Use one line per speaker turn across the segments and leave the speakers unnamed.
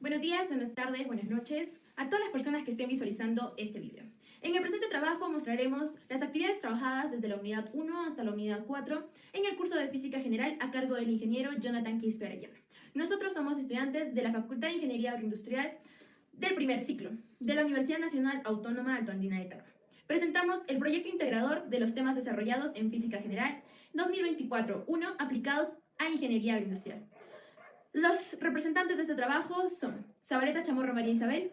Buenos días, buenas tardes, buenas noches a todas las personas que estén visualizando este video. En el presente trabajo mostraremos las actividades trabajadas desde la unidad 1 hasta la unidad 4 en el curso de Física General a cargo del ingeniero Jonathan Quispe Arellano. Nosotros somos estudiantes de la Facultad de Ingeniería Agroindustrial del primer ciclo de la Universidad Nacional Autónoma Alto Andina de Tarma. Presentamos el proyecto integrador de los temas desarrollados en Física General 2024-1 aplicados a Ingeniería Agroindustrial. Los representantes de este trabajo son Zabaleta Chamorro María Isabel,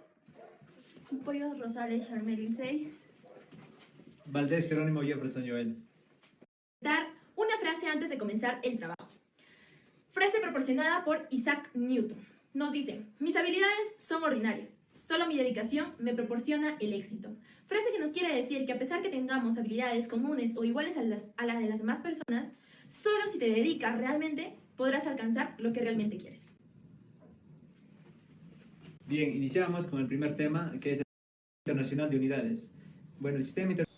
Pollo Rosales Charmel Lindsay,
Valdés Jerónimo Jefferson Joel.
Dar una frase antes de comenzar el trabajo. Frase proporcionada por Isaac Newton. Nos dice: mis habilidades son ordinarias, solo mi dedicación me proporciona el éxito. Frase que nos quiere decir que a pesar que tengamos habilidades comunes o iguales a las de las demás personas, solo si te dedicas realmente podrás alcanzar lo que realmente quieres.
Bien, iniciamos con el primer tema, que es el internacional de unidades.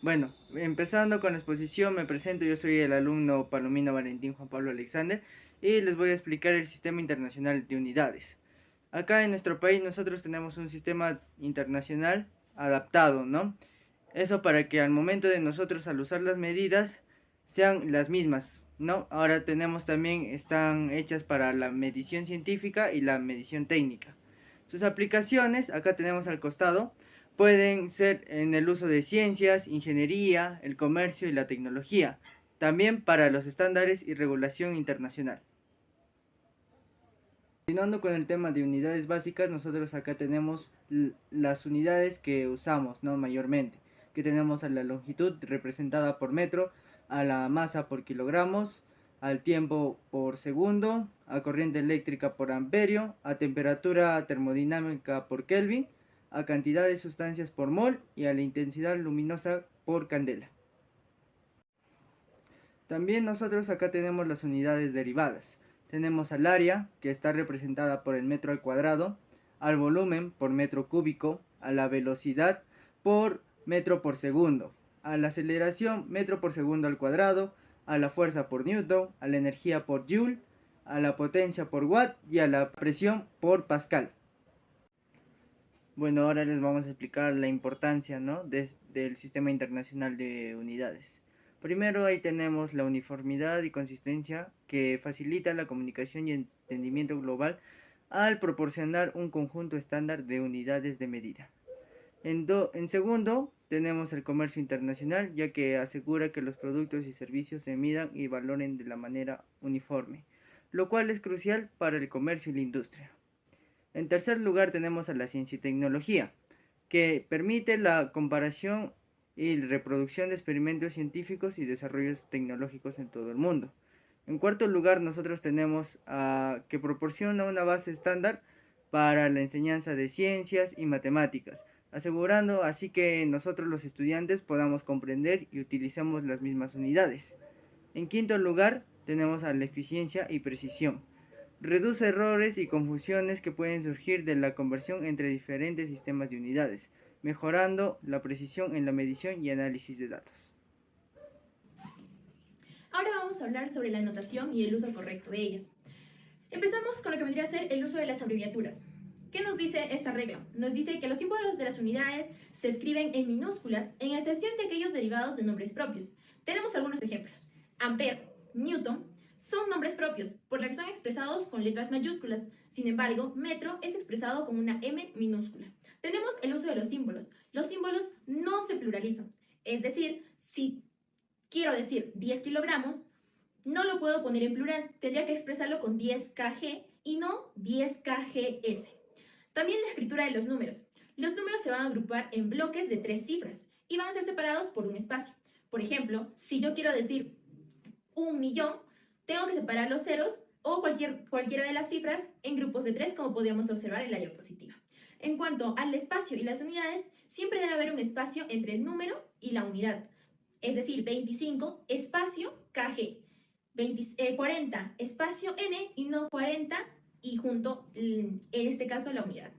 Bueno, empezando con la exposición, me presento, yo soy el alumno Palomino Valentín Juan Pablo Alexander y les voy a explicar el Sistema Internacional de Unidades. Acá en nuestro país nosotros tenemos un sistema internacional adaptado, ¿no? Eso para que al momento de nosotros al usar las medidas sean las mismas, ¿no? Ahora tenemos también, están hechas para la medición científica y la medición técnica. Sus aplicaciones, acá tenemos al costado, pueden ser en el uso de ciencias, ingeniería, el comercio y la tecnología, también para los estándares y regulación internacional. Continuando con el tema de unidades básicas, nosotros acá tenemos las unidades que usamos, ¿no? Mayormente, que tenemos a la longitud representada por metro, a la masa por kilogramos, al tiempo por segundo, a corriente eléctrica por amperio, a temperatura termodinámica por Kelvin, a cantidad de sustancias por mol y a la intensidad luminosa por candela. También nosotros acá tenemos las unidades derivadas. Tenemos al área, que está representada por el metro al cuadrado, al volumen por metro cúbico, a la velocidad por metro por segundo, a la aceleración metro por segundo al cuadrado, a la fuerza por newton, a la energía por joule, a la potencia por watt y a la presión por pascal. Bueno, ahora les vamos a explicar la importancia, ¿no? del Sistema Internacional de Unidades. Primero ahí tenemos la uniformidad y consistencia que facilita la comunicación y entendimiento global al proporcionar un conjunto estándar de unidades de medida. En segundo, tenemos el comercio internacional, ya que asegura que los productos y servicios se midan y valoren de la manera uniforme, lo cual es crucial para el comercio y la industria. En tercer lugar tenemos a la ciencia y tecnología, que permite la comparación y reproducción de experimentos científicos y desarrollos tecnológicos en todo el mundo. En cuarto lugar nosotros tenemos que proporciona una base estándar para la enseñanza de ciencias y matemáticas, asegurando así que nosotros los estudiantes podamos comprender y utilicemos las mismas unidades. En quinto lugar tenemos a la eficiencia y precisión. Reduce errores y confusiones que pueden surgir de la conversión entre diferentes sistemas de unidades, mejorando la precisión en la medición y análisis de datos.
Ahora vamos a hablar sobre la notación y el uso correcto de ellas. Empezamos con lo que vendría a ser el uso de las abreviaturas. ¿Qué nos dice esta regla? Nos dice que los símbolos de las unidades se escriben en minúsculas, en excepción de aquellos derivados de nombres propios. Tenemos algunos ejemplos. Ampere, Newton, son nombres propios, por lo que son expresados con letras mayúsculas. Sin embargo, metro es expresado con una M minúscula. Tenemos el uso de los símbolos. Los símbolos no se pluralizan. Es decir, si quiero decir 10 kilogramos, no lo puedo poner en plural. Tendría que expresarlo con 10 kg y no 10 kgs. También la escritura de los números. Los números se van a agrupar en bloques de 3 cifras y van a ser separados por un espacio. Por ejemplo, si yo quiero decir 1.000.000, tengo que separar los ceros o cualquiera de las cifras en grupos de 3, como podíamos observar en la diapositiva. En cuanto al espacio y las unidades, siempre debe haber un espacio entre el número y la unidad. Es decir, 25 espacio kg, 40 espacio n y no 40 y junto, en este caso, la unidad.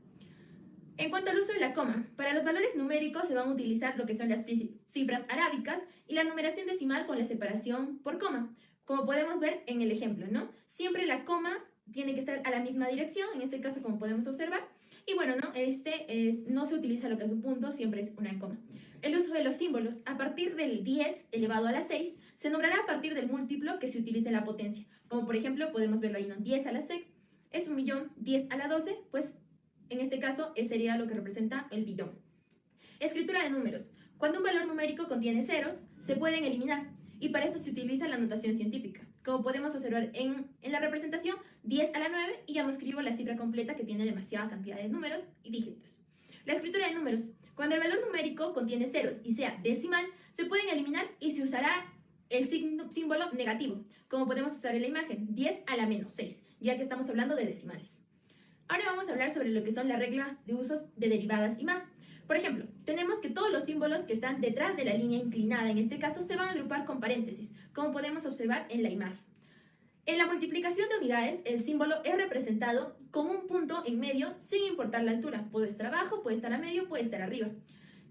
En cuanto al uso de la coma, para los valores numéricos se van a utilizar lo que son las cifras arábicas y la numeración decimal con la separación por coma, como podemos ver en el ejemplo, ¿no? Siempre la coma tiene que estar a la misma dirección, en este caso como podemos observar. Y bueno, no se utiliza lo que es un punto, siempre es una coma. El uso de los símbolos. A partir del 10 elevado a la 6, se nombrará a partir del múltiplo que se utilice en la potencia. Como por ejemplo, podemos verlo ahí, ¿no? 10 a la 6 es 1.000.000, 10 a la 12, pues en este caso sería lo que representa el billón. Escritura de números. Cuando un valor numérico contiene ceros, se pueden eliminar. Y para esto se utiliza la notación científica. Como podemos observar en la representación, 10 a la 9 y ya no escribo la cifra completa que tiene demasiada cantidad de números y dígitos. La escritura de números. Cuando el valor numérico contiene ceros y sea decimal, se pueden eliminar y se usará el símbolo negativo, como podemos usar en la imagen, 10 a la menos 6, ya que estamos hablando de decimales. Ahora vamos a hablar sobre lo que son las reglas de usos de derivadas y más. Por ejemplo, tenemos que todos los símbolos que están detrás de la línea inclinada, en este caso, se van a agrupar con paréntesis, como podemos observar en la imagen. En la multiplicación de unidades, el símbolo es representado con un punto en medio sin importar la altura. Puede estar abajo, puede estar a medio, puede estar arriba.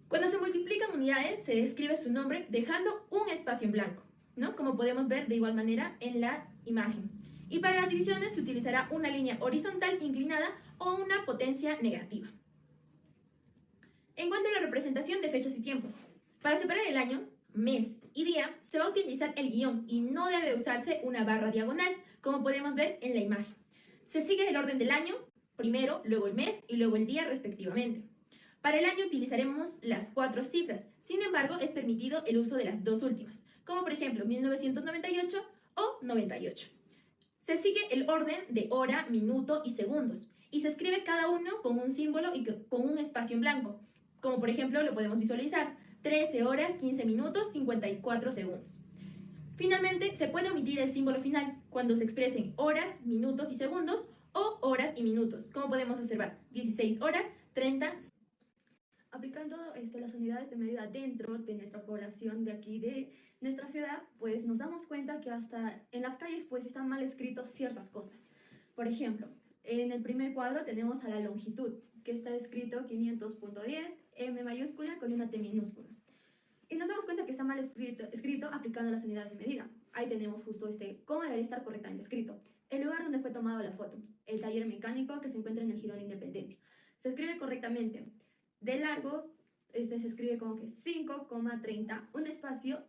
Cuando se multiplican unidades, se escribe su nombre dejando un espacio en blanco, ¿no? Como podemos ver de igual manera en la imagen. Y para las divisiones se utilizará una línea horizontal inclinada o una potencia negativa. En cuanto a la representación de fechas y tiempos, para separar el año, mes y día, se va a utilizar el guión y no debe usarse una barra diagonal, como podemos ver en la imagen. Se sigue el orden del año, primero, luego el mes y luego el día respectivamente. Para el año utilizaremos las 4 cifras, sin embargo es permitido el uso de las 2 últimas, como por ejemplo 1998 o 98. Se sigue el orden de hora, minuto y segundos, y se escribe cada uno con un símbolo y con un espacio en blanco, como por ejemplo lo podemos visualizar, 13 horas, 15 minutos, 54 segundos. Finalmente, se puede omitir el símbolo final cuando se expresen horas, minutos y segundos o horas y minutos, como podemos observar, 16 horas, 30.
Aplicando las unidades de medida dentro de nuestra población de aquí de nuestra ciudad, pues nos damos cuenta que hasta en las calles pues están mal escritos ciertas cosas. Por ejemplo, en el primer cuadro tenemos a la longitud, que está escrito 500.10, M mayúscula con una T minúscula. Y nos damos cuenta que está mal escrito aplicando las unidades de medida. Ahí tenemos justo cómo debería estar correctamente escrito. El lugar donde fue tomado la foto, el taller mecánico que se encuentra en el Jirón Independencia. Se escribe correctamente. De largo, se escribe como que 5,30, un espacio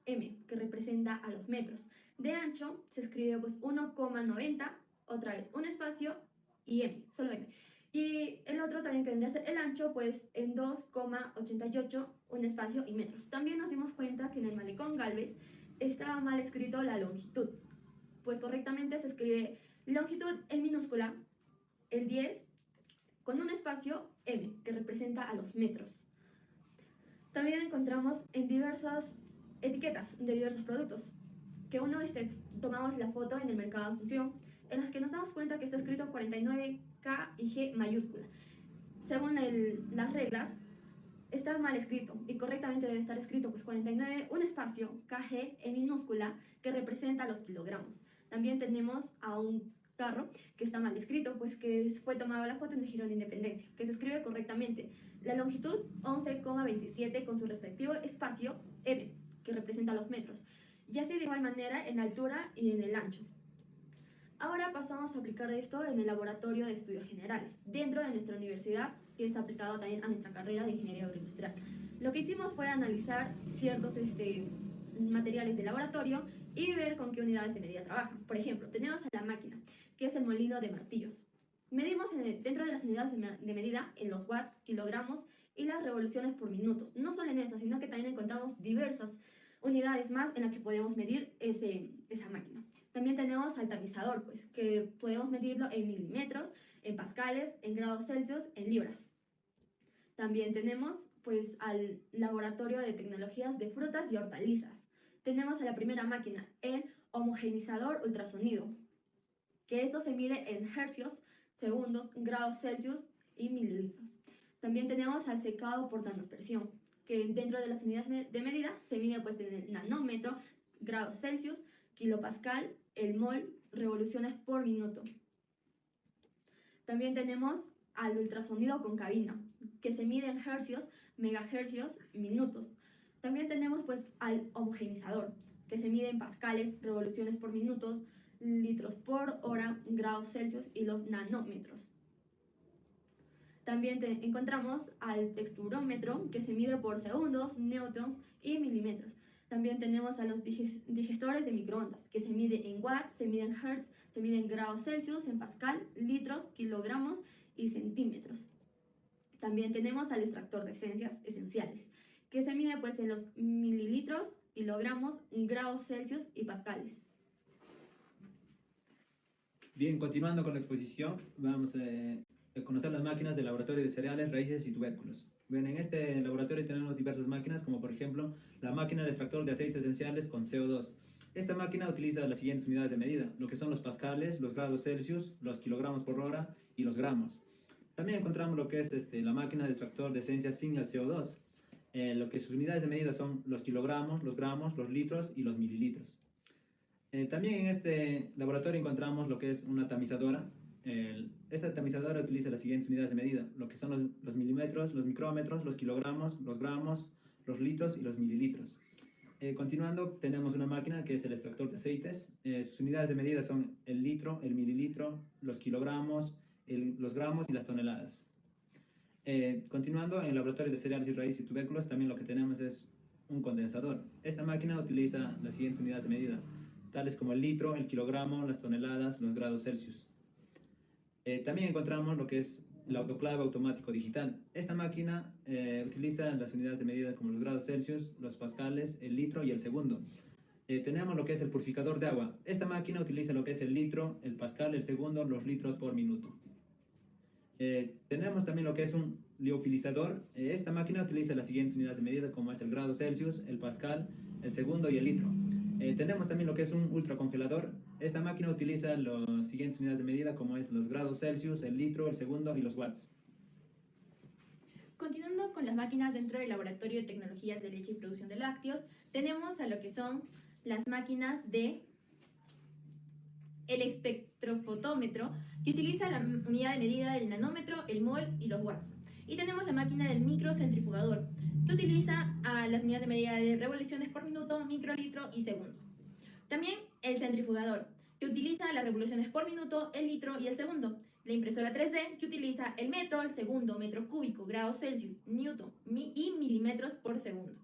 M, que representa a los metros. De ancho, se escribe pues 1,90, otra vez un espacio y M, solo M. Y el otro también que vendría a ser el ancho, pues en 2,88, un espacio y metros. También nos dimos cuenta que en el Malecón Gálvez estaba mal escrito la longitud, pues correctamente se escribe longitud en minúscula, el 10, con un espacio M, que representa a los metros. También encontramos en diversas etiquetas de diversos productos, que uno tomamos la foto en el mercado de Asunción, en las que nos damos cuenta que está escrito 49K y G mayúscula. Según las reglas, está mal escrito y correctamente debe estar escrito pues 49, un espacio, KG en minúscula, que representa los kilogramos. También tenemos a un carro que está mal escrito, pues que fue tomado la foto en el Jirón de Independencia, que se escribe correctamente. La longitud 11,27 con su respectivo espacio M, que representa los metros. Y así de igual manera en la altura y en el ancho. Ahora pasamos a aplicar esto en el laboratorio de estudios generales, dentro de nuestra universidad, que está aplicado también a nuestra carrera de ingeniería agroindustrial. Lo que hicimos fue analizar ciertos materiales de laboratorio y ver con qué unidades de medida trabajan. Por ejemplo, tenemos a la máquina, que es el molino de martillos. Medimos dentro de las unidades de medida en los watts, kilogramos y las revoluciones por minutos. No solo en eso, sino que también encontramos diversas unidades más en las que podemos medir esa máquina. También tenemos al tamizador, pues, que podemos medirlo en milímetros, en pascales, en grados Celsius, en libras. También tenemos pues al laboratorio de tecnologías de frutas y hortalizas. Tenemos a la primera máquina, el homogeneizador ultrasonido, que esto se mide en hercios, segundos, grados Celsius y mililitros. También tenemos al secado por nanospersión, que dentro de las unidades de medida se mide pues en el nanómetro, grados Celsius, kilopascal, el mol, revoluciones por minuto. También tenemos al ultrasonido con cabina, que se mide en hercios, megahercios, minutos. También tenemos pues al homogeneizador, que se mide en pascales, revoluciones por minutos, litros por hora, grados Celsius y los nanómetros. También encontramos al texturómetro, que se mide por segundos, newtons y milímetros. También tenemos a los digestores de microondas, que se mide en watts, se mide en hertz, se mide en grados Celsius, en pascal, litros, kilogramos y centímetros. También tenemos al extractor de esenciales, que se mide pues en los mililitros, kilogramos, grados Celsius y pascales.
Bien, continuando con la exposición, vamos a conocer las máquinas del laboratorio de cereales, raíces y tubérculos. Bien, en este laboratorio tenemos diversas máquinas, como por ejemplo la máquina de extractor de aceites esenciales con CO2. Esta máquina utiliza las siguientes unidades de medida, lo que son los pascales, los grados Celsius, los kilogramos por hora y los gramos. También encontramos lo que es la máquina de extractor de esencias sin el CO2. Lo que sus unidades de medida son los kilogramos, los gramos, los litros y los mililitros. También en este laboratorio encontramos lo que es una tamizadora. Esta tamizadora utiliza las siguientes unidades de medida, lo que son los milímetros, los micrómetros, los kilogramos, los gramos, los litros y los mililitros. Continuando, tenemos una máquina que es el extractor de aceites. Sus unidades de medida son el litro, el mililitro, los kilogramos, los gramos y las toneladas. Continuando, en el laboratorio de cereales y raíces y tubérculos también lo que tenemos es un condensador. Esta máquina utiliza las siguientes unidades de medida, tales como el litro, el kilogramo, las toneladas, los grados Celsius. También encontramos lo que es el autoclave automático digital. Esta máquina utiliza las unidades de medida como los grados Celsius, los pascales, el litro y el segundo. Tenemos lo que es el purificador de agua. Esta máquina utiliza lo que es el litro, el pascal, el segundo, los litros por minuto. Tenemos también lo que es un liofilizador. Esta máquina utiliza las siguientes unidades de medida como es el grado Celsius, el pascal, el segundo y el litro. Tenemos también lo que es un ultracongelador. Esta máquina utiliza las siguientes unidades de medida como es los grados Celsius, el litro, el segundo y los watts.
Continuando con las máquinas dentro del Laboratorio de Tecnologías de Leche y Producción de Lácteos, tenemos a lo que son las máquinas de el espectrofotómetro, que utiliza la unidad de medida del nanómetro, el mol y los watts. Y tenemos la máquina del microcentrifugador, que utiliza las unidades de medida de revoluciones por minuto, microlitro y segundo. También el centrifugador, que utiliza las revoluciones por minuto, el litro y el segundo. La impresora 3D, que utiliza el metro, el segundo, metro cúbico, grados Celsius, newton y milímetros por segundo.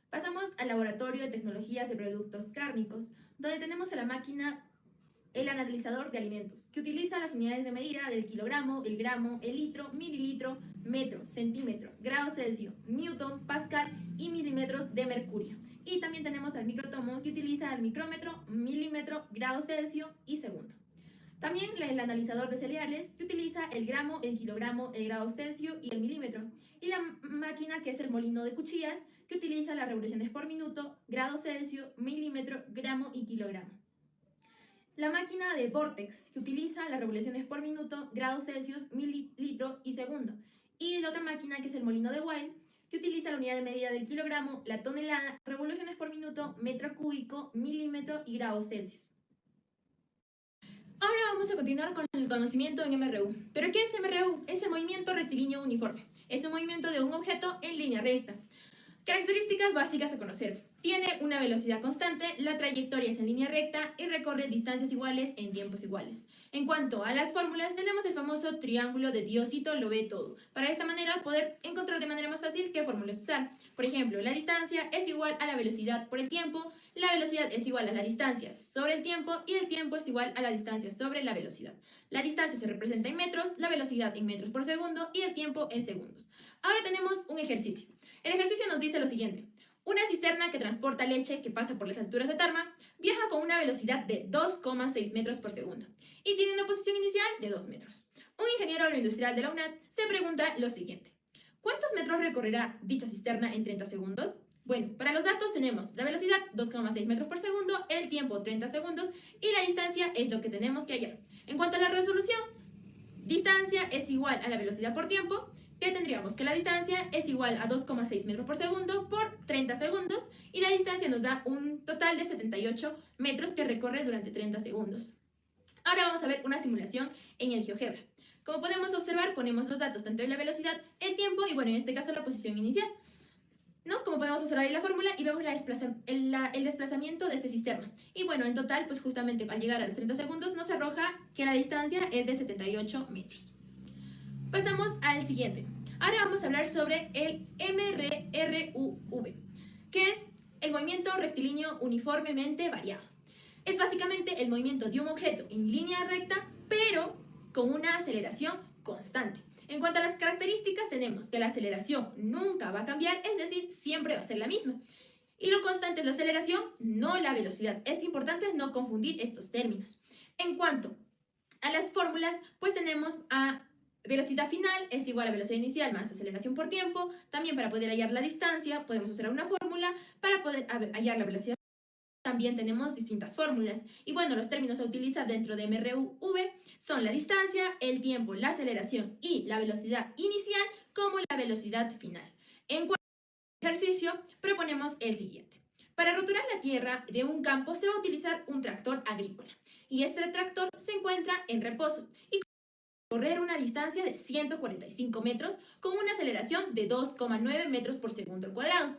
Pasamos al Laboratorio de Tecnologías de Productos Cárnicos, donde tenemos a la máquina el analizador de alimentos, que utiliza las unidades de medida del kilogramo, el gramo, el litro, mililitro, metro, centímetro, grado Celsius, newton, pascal y milímetros de mercurio. Y también tenemos al microtomo, que utiliza el micrómetro, milímetro, grado Celsius y segundo. También el analizador de cereales, que utiliza el gramo, el kilogramo, el grado Celsius y el milímetro. Y la máquina que es el molino de cuchillas, que utiliza las revoluciones por minuto, grado Celsius, milímetro, gramo y kilogramo. La máquina de Vortex, que utiliza las revoluciones por minuto, grados Celsius, mililitro y segundo. Y la otra máquina, que es el molino de Weil, que utiliza la unidad de medida del kilogramo, la tonelada, revoluciones por minuto, metro cúbico, milímetro y grados Celsius. Ahora vamos a continuar con el conocimiento en MRU. ¿Pero qué es MRU? Es el movimiento rectilíneo uniforme. Es un movimiento de un objeto en línea recta. Características básicas a conocer. Tiene una velocidad constante, la trayectoria es en línea recta y recorre distancias iguales en tiempos iguales. En cuanto a las fórmulas, tenemos el famoso triángulo de Diósito lo ve todo. Para esta manera poder encontrar de manera más fácil qué fórmulas usar. Por ejemplo, la distancia es igual a la velocidad por el tiempo, la velocidad es igual a la distancia sobre el tiempo y el tiempo es igual a la distancia sobre la velocidad. La distancia se representa en metros, la velocidad en metros por segundo y el tiempo en segundos. Ahora tenemos un ejercicio. El ejercicio nos dice lo siguiente. Una cisterna que transporta leche que pasa por las alturas de Tarma viaja con una velocidad de 2,6 metros por segundo y tiene una posición inicial de 2 metros. Un ingeniero agroindustrial de la UNAD se pregunta lo siguiente. ¿Cuántos metros recorrerá dicha cisterna en 30 segundos? Bueno, para los datos tenemos la velocidad 2,6 metros por segundo, el tiempo 30 segundos y la distancia es lo que tenemos que hallar. En cuanto a la resolución, distancia es igual a la velocidad por tiempo, que tendríamos que la distancia es igual a 2,6 metros por segundo por 30 segundos y la distancia nos da un total de 78 metros que recorre durante 30 segundos. Ahora vamos a ver una simulación en el GeoGebra. Como podemos observar, ponemos los datos tanto en la velocidad, el tiempo y bueno, en este caso la posición inicial. ¿no? Como podemos observar en la fórmula y vemos el desplazamiento de este sistema. Y bueno, en total, pues justamente al llegar a los 30 segundos nos arroja que la distancia es de 78 metros. Pasamos al siguiente. Ahora vamos a hablar sobre el MRUV, que es el movimiento rectilíneo uniformemente variado. Es básicamente el movimiento de un objeto en línea recta, pero con una aceleración constante. En cuanto a las características, tenemos que la aceleración nunca va a cambiar, es decir, siempre va a ser la misma. Y lo constante es la aceleración, no la velocidad. Es importante no confundir estos términos. En cuanto a las fórmulas, pues tenemos a velocidad final es igual a velocidad inicial más aceleración por tiempo. También para poder hallar la distancia podemos usar una fórmula. Para poder hallar la velocidad también tenemos distintas fórmulas. Y bueno, los términos a utilizar dentro de MRUV son la distancia, el tiempo, la aceleración y la velocidad inicial como la velocidad final. En cuanto al ejercicio, proponemos el siguiente. Para roturar la tierra de un campo se va a utilizar un tractor agrícola. Y este tractor se encuentra en reposo y correr una distancia de 145 metros con una aceleración de 2,9 metros por segundo al cuadrado.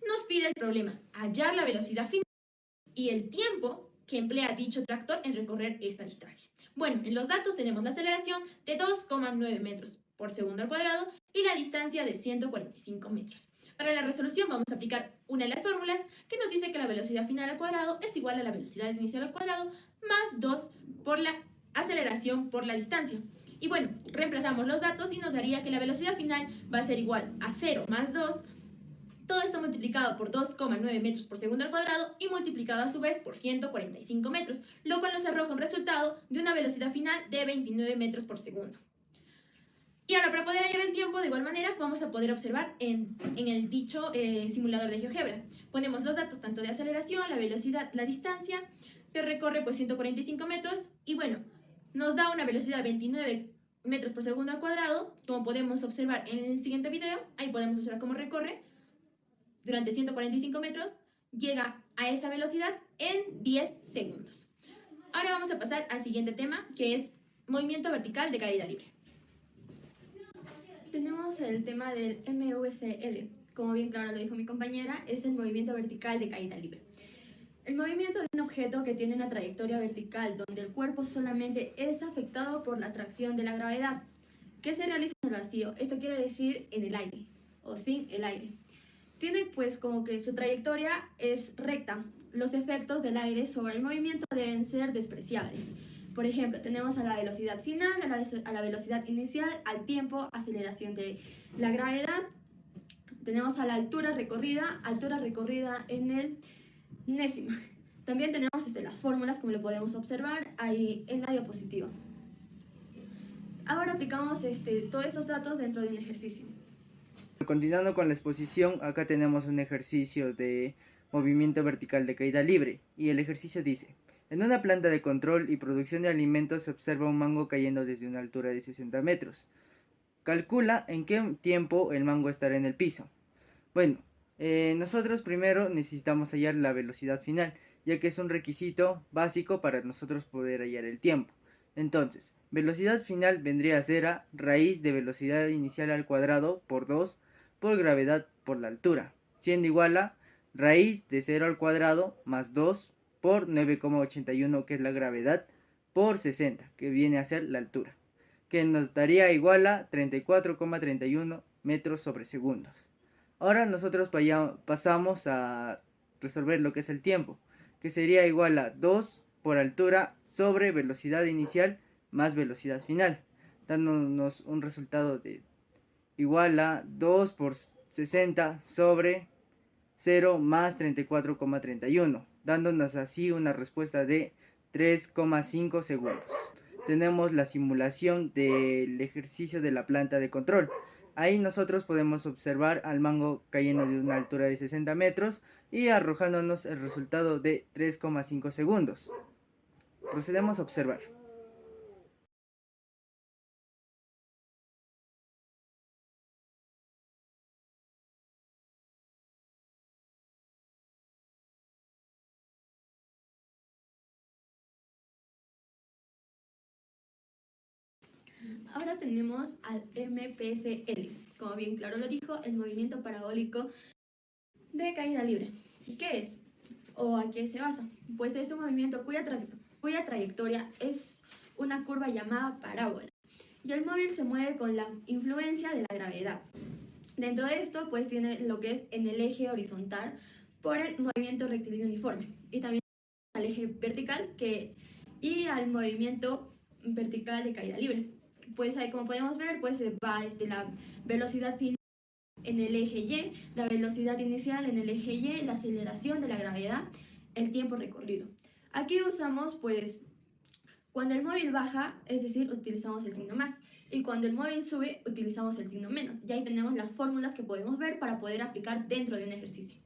Nos pide el problema hallar la velocidad final y el tiempo que emplea dicho tractor en recorrer esta distancia. Bueno, en los datos tenemos la aceleración de 2,9 metros por segundo al cuadrado y la distancia de 145 metros. Para la resolución vamos a aplicar una de las fórmulas que nos dice que la velocidad final al cuadrado es igual a la velocidad inicial al cuadrado más 2 por la aceleración por la distancia. Y bueno, reemplazamos los datos y nos daría que la velocidad final va a ser igual a 0 más 2, todo esto multiplicado por 2,9 metros por segundo al cuadrado y multiplicado a su vez por 145 metros, lo cual nos arroja un resultado de una velocidad final de 29 metros por segundo. Y ahora, para poder hallar el tiempo, de igual manera, vamos a poder observar en el dicho simulador de GeoGebra. Ponemos los datos tanto de aceleración, la velocidad, la distancia, que recorre pues 145 metros, y bueno, nos da una velocidad de 29 metros por segundo al cuadrado, como podemos observar en el siguiente video. Ahí podemos observar cómo recorre durante 145 metros, llega a esa velocidad en 10 segundos. Ahora vamos a pasar al siguiente tema, que es movimiento vertical de caída libre.
Tenemos el tema del MVCL. Como bien claro lo dijo mi compañera, es el movimiento vertical de caída libre. El movimiento de un objeto que tiene una trayectoria vertical donde el cuerpo solamente es afectado por la atracción de la gravedad, que se realiza en el vacío. Esto quiere decir en el aire o sin el aire. Tiene pues como que su trayectoria es recta. Los efectos del aire sobre el movimiento deben ser despreciables. Por ejemplo, tenemos a la velocidad final, a la velocidad inicial, al tiempo, aceleración de la gravedad. Tenemos a la altura recorrida en el nésima. También tenemos las fórmulas, como lo podemos observar ahí en la diapositiva. Ahora aplicamos todos esos datos dentro de un ejercicio.
Continuando con la exposición, acá tenemos un ejercicio de movimiento vertical de caída libre y el ejercicio dice: en una planta de control y producción de alimentos se observa un mango cayendo desde una altura de 60 metros. Calcula en qué tiempo el mango estará en el piso. Bueno, nosotros primero necesitamos hallar la velocidad final, ya que es un requisito básico para nosotros poder hallar el tiempo. Entonces, velocidad final vendría a ser a raíz de velocidad inicial al cuadrado por 2 por gravedad por la altura, siendo igual a raíz de 0 al cuadrado más 2 por 9,81, que es la gravedad, por 60, que viene a ser la altura, que nos daría igual a 34,31 metros sobre segundos. Ahora nosotros pasamos a resolver lo que es el tiempo, que sería igual a 2 por altura sobre velocidad inicial más velocidad final, dándonos un resultado de igual a 2 por 60 sobre 0 más 34,31, dándonos así una respuesta de 3,5 segundos. Tenemos la simulación del ejercicio de la planta de control. Ahí nosotros podemos observar al mango cayendo de una altura de 60 metros y arrojándonos el resultado de 3,5 segundos. Procedemos a observar.
Ahora tenemos al MPCL. Como bien claro lo dijo, el movimiento parabólico de caída libre. ¿Qué es? ¿O a qué se basa? Pues es un movimiento cuya trayectoria es una curva llamada parábola. Y el móvil se mueve con la influencia de la gravedad. Dentro de esto, pues tiene lo que es en el eje horizontal por el movimiento rectilíneo uniforme. Y también al eje vertical y al movimiento vertical de caída libre. Pues ahí, como podemos ver, pues va la velocidad final en el eje Y, la velocidad inicial en el eje Y, la aceleración de la gravedad, el tiempo recorrido. Aquí usamos, pues, cuando el móvil baja, es decir, utilizamos el signo más. Y cuando el móvil sube, utilizamos el signo menos. Y ahí tenemos las fórmulas que podemos ver para poder aplicar dentro de un ejercicio.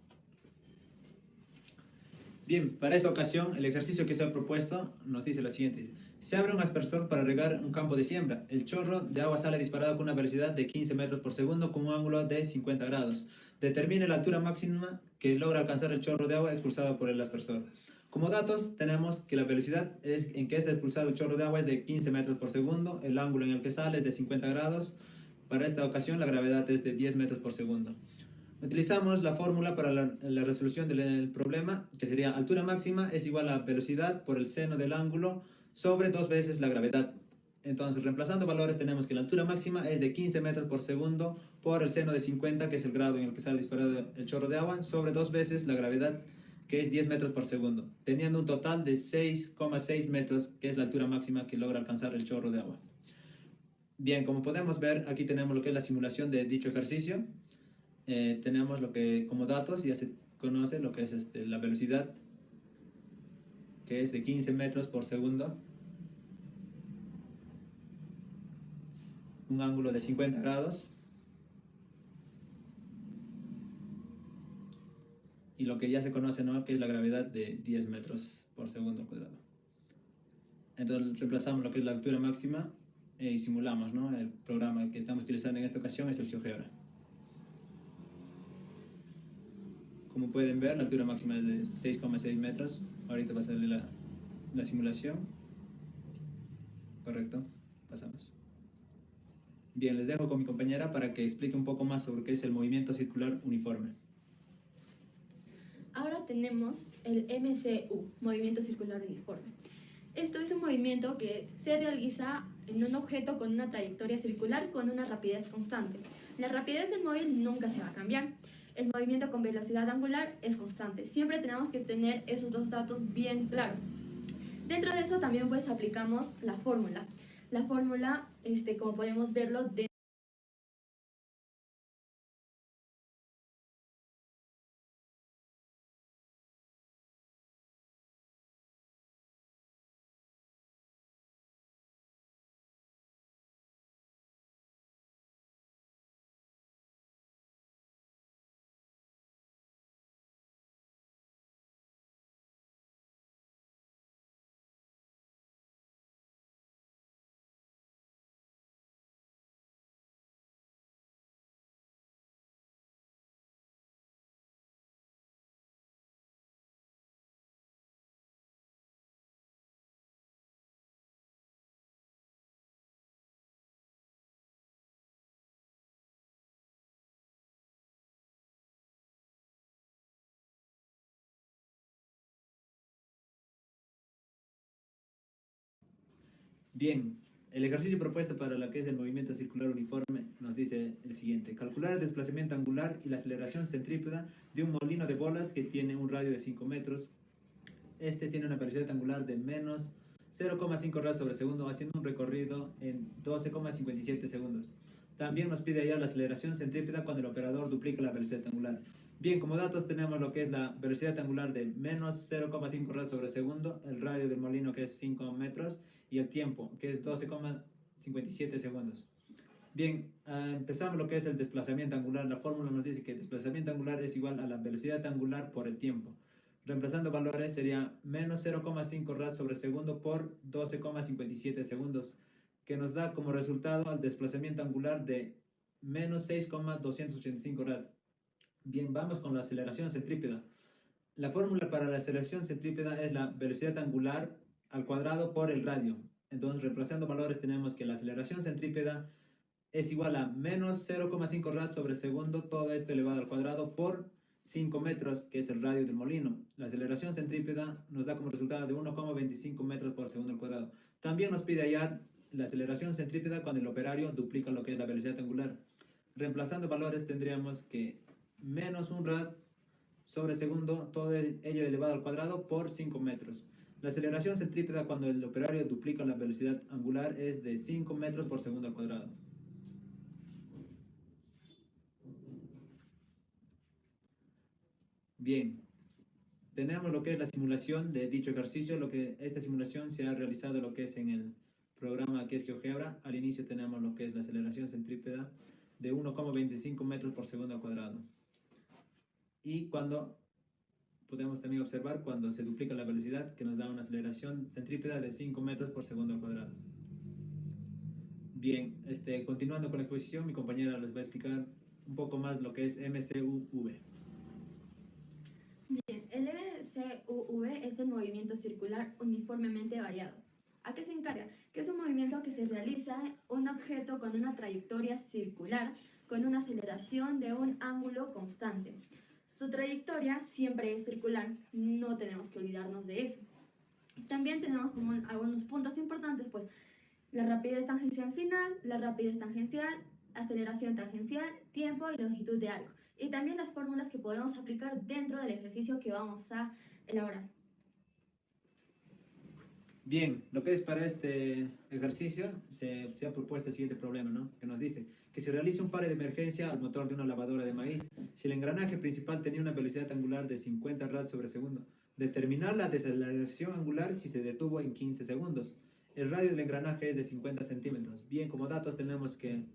Bien, para esta ocasión, el ejercicio que se ha propuesto nos dice lo siguiente. Se abre un aspersor para regar un campo de siembra. El chorro de agua sale disparado con una velocidad de 15 metros por segundo con un ángulo de 50 grados. Determine la altura máxima que logra alcanzar el chorro de agua expulsado por el aspersor. Como datos, tenemos que la velocidad en que es expulsado el chorro de agua es de 15 metros por segundo, el ángulo en el que sale es de 50 grados. Para esta ocasión, la gravedad es de 10 metros por segundo. Utilizamos la fórmula para la resolución del problema, que sería altura máxima es igual a velocidad por el seno del ángulo sobre 2 veces la gravedad. Entonces, reemplazando valores, tenemos que la altura máxima es de 15 metros por segundo por el seno de 50, que es el grado en el que sale disparado el chorro de agua, sobre 2 veces la gravedad, que es 10 metros por segundo, teniendo un total de 6,6 metros, que es la altura máxima que logra alcanzar el chorro de agua. Bien, como podemos ver, aquí tenemos lo que es la simulación de dicho ejercicio. Tenemos lo que como datos ya se conoce lo que es la velocidad, que es de 15 metros por segundo, un ángulo de 50 grados y lo que ya se conoce, ¿no?, que es la gravedad de 10 metros por segundo al cuadrado. Entonces reemplazamos lo que es la altura máxima y simulamos, ¿no? El programa que estamos utilizando en esta ocasión es el GeoGebra. Como pueden ver, la altura máxima es de 6,6 metros. Ahorita va a salir la simulación. Correcto. Pasamos. Bien, les dejo con mi compañera para que explique un poco más sobre qué es el movimiento circular uniforme.
Ahora tenemos el MCU, movimiento circular uniforme. Esto es un movimiento que se realiza en un objeto con una trayectoria circular con una rapidez constante. La rapidez del móvil nunca se va a cambiar. El movimiento con velocidad angular es constante. Siempre tenemos que tener esos dos datos bien claros. Dentro de eso también pues aplicamos la fórmula. La fórmula, como podemos verlo,
Bien, el ejercicio propuesto para lo que es el movimiento circular uniforme nos dice el siguiente. Calcular el desplazamiento angular y la aceleración centrípeta de un molino de bolas que tiene un radio de 5 metros. Este tiene una velocidad angular de menos 0,5 rads sobre segundo, haciendo un recorrido en 12,57 segundos. También nos pide allá la aceleración centrípeta cuando el operador duplica la velocidad angular. Bien, como datos tenemos lo que es la velocidad angular de menos 0,5 rads sobre segundo, el radio del molino que es 5 metros y el tiempo que es 12,57 segundos. Bien, empezamos lo que es el desplazamiento angular. La fórmula nos dice que el desplazamiento angular es igual a la velocidad angular por el tiempo. Reemplazando valores sería menos 0,5 rads sobre segundo por 12,57 segundos, que nos da como resultado el desplazamiento angular de menos 6,285 rads. Bien, vamos con la aceleración centrípeta. La fórmula para la aceleración centrípeta es la velocidad angular al cuadrado por el radio. Entonces, reemplazando valores, tenemos que la aceleración centrípeta es igual a menos 0,5 rads sobre segundo, todo esto elevado al cuadrado por 5 metros, que es el radio del molino. La aceleración centrípeta nos da como resultado de 1,25 metros por segundo al cuadrado. También nos pide hallar la aceleración centrípeta cuando el operario duplica lo que es la velocidad angular. Reemplazando valores tendríamos que menos 1 rad sobre segundo, todo ello elevado al cuadrado por 5 metros. La aceleración centrípeta cuando el operario duplica la velocidad angular es de 5 metros por segundo al cuadrado. Bien, tenemos lo que es la simulación de dicho ejercicio. Esta simulación se ha realizado lo que es en el programa que es GeoGebra. Al inicio tenemos lo que es la aceleración centrípeta de 1,25 metros por segundo al cuadrado. Y cuando podemos también observar cuando se duplica la velocidad, que nos da una aceleración centrípeta de 5 metros por segundo al cuadrado. Bien, continuando con la exposición, mi compañera les va a explicar un poco más lo que es MCUV.
Bien, el MCUV es el movimiento circular uniformemente variado. ¿A qué se encarga? Que es un movimiento que se realiza un objeto con una trayectoria circular con una aceleración de un ángulo constante. Su trayectoria siempre es circular, no tenemos que olvidarnos de eso. También tenemos como algunos puntos importantes, pues la rapidez tangencial final, la rapidez tangencial, aceleración tangencial, tiempo y longitud de arco. Y también las fórmulas que podemos aplicar dentro del ejercicio que vamos a elaborar.
Bien, lo que es para este ejercicio se ha propuesto el siguiente problema, ¿no? Que nos dice que se realice un pare de emergencia al motor de una lavadora de maíz. Si el engranaje principal tenía una velocidad angular de 50 rads sobre segundo, determinar la desaceleración angular si se detuvo en 15 segundos. El radio del engranaje es de 50 centímetros. Bien, como datos tenemos que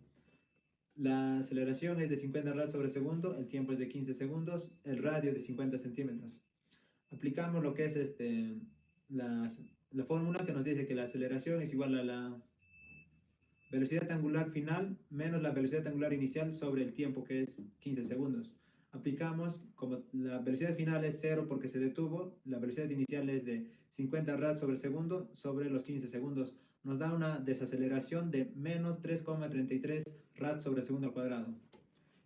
la aceleración es de 50 rads sobre segundo, el tiempo es de 15 segundos, el radio de 50 centímetros. Aplicamos lo que es la fórmula que nos dice que la aceleración es igual a la velocidad angular final menos la velocidad angular inicial sobre el tiempo, que es 15 segundos. Aplicamos, como la velocidad final es 0 porque se detuvo, la velocidad inicial es de 50 rads sobre segundo sobre los 15 segundos. Nos da una desaceleración de menos 3,33 rads sobre segundo al cuadrado.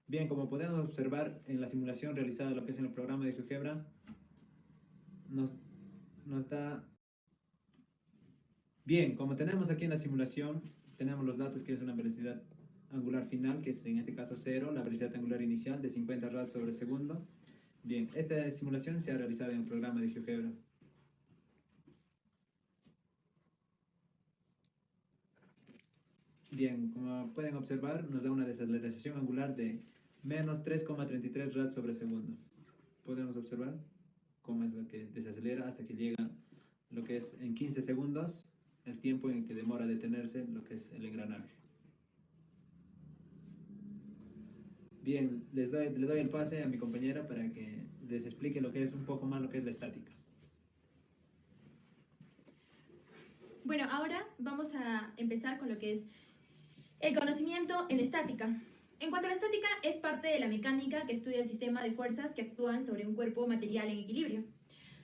Bien, como podemos observar en la simulación realizada, lo que es en el programa de GeoGebra, nos da... Bien, como tenemos aquí en la simulación, tenemos los datos que es una velocidad angular final, que es en este caso 0, la velocidad angular inicial de 50 rads sobre segundo. Bien, esta simulación se ha realizado en el programa de GeoGebra. Bien, como pueden observar, nos da una desaceleración angular de menos 3,33 rads sobre segundo. Podemos observar cómo es lo que desacelera hasta que llega lo que es en 15 segundos, el tiempo en que demora detenerse lo que es el engranaje. Bien, le doy el pase a mi compañera para que les explique lo que es un poco más lo que es la estática.
Bueno, ahora vamos a empezar con lo que es el conocimiento en estática. En cuanto a la estática, es parte de la mecánica que estudia el sistema de fuerzas que actúan sobre un cuerpo material en equilibrio.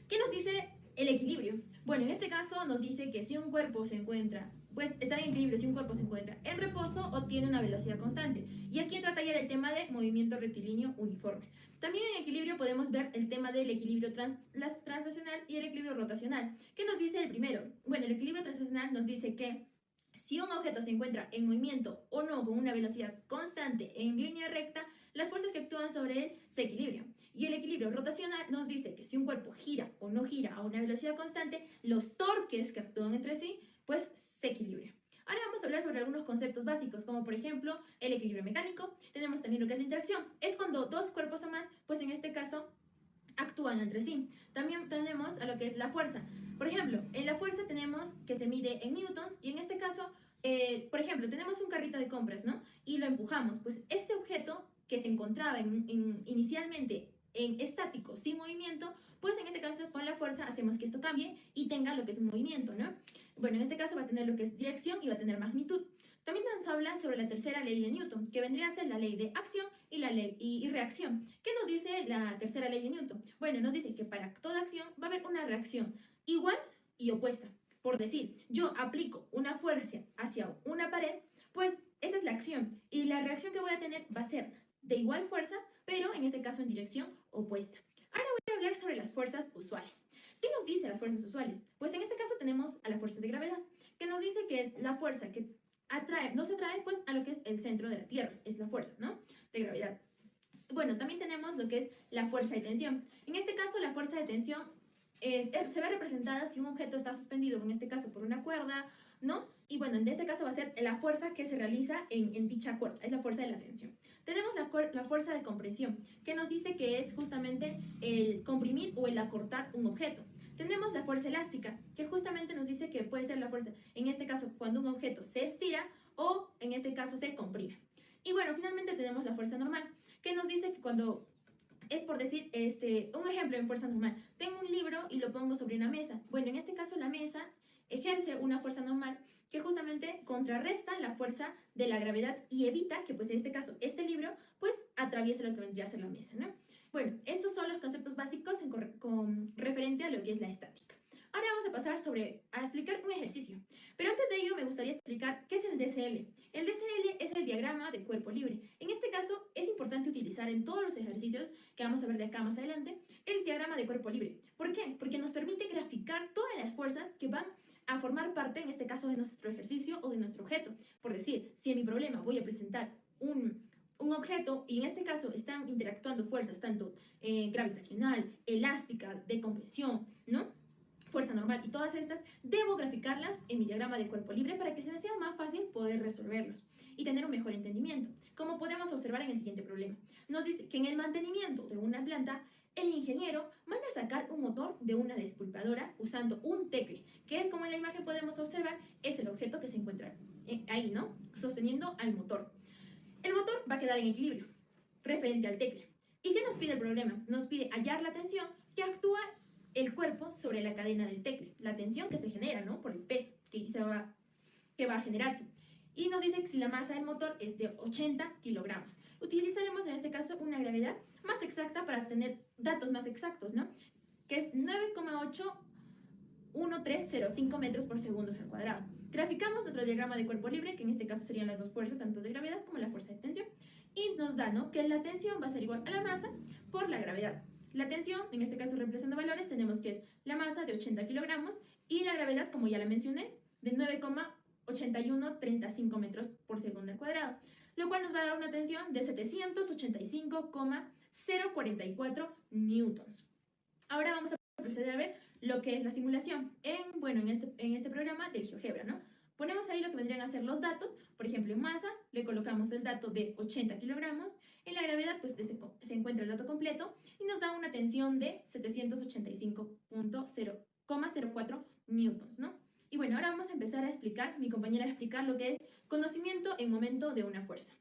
¿Qué nos dice el equilibrio? Bueno, en este caso nos dice que si un cuerpo se encuentra, pues estar en equilibrio si un cuerpo se encuentra en reposo o tiene una velocidad constante. Y aquí trata ya el tema de movimiento rectilíneo uniforme. También en equilibrio podemos ver el tema del equilibrio translacional y el equilibrio rotacional. ¿Qué nos dice el primero? Bueno, el equilibrio translacional nos dice que si un objeto se encuentra en movimiento o no con una velocidad constante en línea recta, las fuerzas que actúan sobre él se equilibran. Y el equilibrio rotacional nos dice que si un cuerpo gira o no gira a una velocidad constante, los torques que actúan entre sí, pues se equilibran. Ahora vamos a hablar sobre algunos conceptos básicos, como por ejemplo el equilibrio mecánico. Tenemos también lo que es la interacción. Es cuando dos cuerpos o más, pues en este caso, actúan entre sí. También tenemos a lo que es la fuerza. Por ejemplo, en la fuerza tenemos que se mide en newtons y en este caso, por ejemplo, tenemos un carrito de compras, ¿no? Y lo empujamos. Pues este objeto que se encontraba inicialmente en estático, sin movimiento, pues en este caso con la fuerza hacemos que esto cambie y tenga lo que es un movimiento, ¿no? Bueno, en este caso va a tener lo que es dirección y va a tener magnitud. También nos habla sobre la tercera ley de Newton, que vendría a ser la ley de acción y la ley y reacción. ¿Qué nos dice la tercera ley de Newton? Bueno, nos dice que para toda acción va a haber una reacción igual y opuesta. Por decir, yo aplico una fuerza hacia una pared, pues esa es la acción. Y la reacción que voy a tener va a ser de igual fuerza, pero en este caso en dirección opuesta. nos atrae pues a lo que es el centro de la Tierra, es la fuerza, ¿no? De gravedad. Bueno, también tenemos lo que es la fuerza de tensión. En este caso, la fuerza de tensión se ve representada si un objeto está suspendido, en este caso por una cuerda, ¿no? Y bueno, en este caso va a ser la fuerza que se realiza en dicha cuerda, es la fuerza de la tensión. Tenemos la fuerza de compresión, que nos dice que es justamente el comprimir o el acortar un objeto. Tenemos la fuerza elástica, que justamente nos dice que puede ser la fuerza, en este caso, cuando un objeto se estira o en este caso se comprime. Y bueno, finalmente tenemos la fuerza normal, que nos dice que cuando es por decir, un ejemplo en fuerza normal, tengo un libro y lo pongo sobre una mesa. Bueno, en este caso la mesa ejerce una fuerza normal que justamente contrarresta la fuerza de la gravedad y evita que, pues en este caso, este libro, pues atraviese lo que vendría a ser la mesa, ¿no? Bueno, estos son los conceptos básicos con referente a lo que es la estática. Ahora vamos a pasar a explicar un ejercicio. Pero antes de ello me gustaría explicar qué es el DCL. El DCL es el diagrama de cuerpo libre. En este caso es importante utilizar en todos los ejercicios que vamos a ver de acá más adelante el diagrama de cuerpo libre. ¿Por qué? Porque nos permite graficar todas las fuerzas que van a formar parte, en este caso, de nuestro ejercicio o de nuestro objeto. Por decir, si en mi problema voy a presentar un objeto y en este caso están interactuando fuerzas tanto gravitacional, elástica, de compresión, ¿no? Fuerza normal y todas estas, debo graficarlas en mi diagrama de cuerpo libre para que se me sea más fácil poder resolverlos y tener un mejor entendimiento. Como podemos observar en el siguiente problema, nos dice que en el mantenimiento de una planta, el ingeniero manda a sacar un motor de una despulpadora usando un tecle, que como en la imagen podemos observar, es el objeto que se encuentra ahí, ¿no? Sosteniendo al motor. El motor va a quedar en equilibrio referente al tecle. ¿Y qué nos pide el problema? Nos pide hallar la tensión que actúa el cuerpo sobre la cadena del tecle, la tensión que se genera, ¿no? Por el peso que va a generarse. Y nos dice que si la masa del motor es de 80 kilogramos. Utilizaremos en este caso una gravedad más exacta para tener datos más exactos, ¿no? Que es 9,81305 metros por segundo al cuadrado. Graficamos nuestro diagrama de cuerpo libre, que en este caso serían las dos fuerzas, tanto de gravedad como la fuerza de tensión. Y nos da, ¿no?, que la tensión va a ser igual a la masa por la gravedad. La tensión, en este caso reemplazando valores, tenemos que es la masa de 80 kilogramos y la gravedad, como ya la mencioné, de 9,8135 metros por segundo al cuadrado, lo cual nos va a dar una tensión de 785,044 newtons. Ahora vamos a proceder a ver lo que es la simulación en este programa del GeoGebra, ¿no? Ponemos ahí lo que vendrían a ser los datos. Por ejemplo, en masa le colocamos el dato de 80 kilogramos. En la gravedad pues se encuentra el dato completo y nos da una tensión de 785,04 newtons, ¿no? Y bueno, ahora vamos a empezar a explicar, mi compañera va a explicar lo que es conocimiento en momento de una fuerza.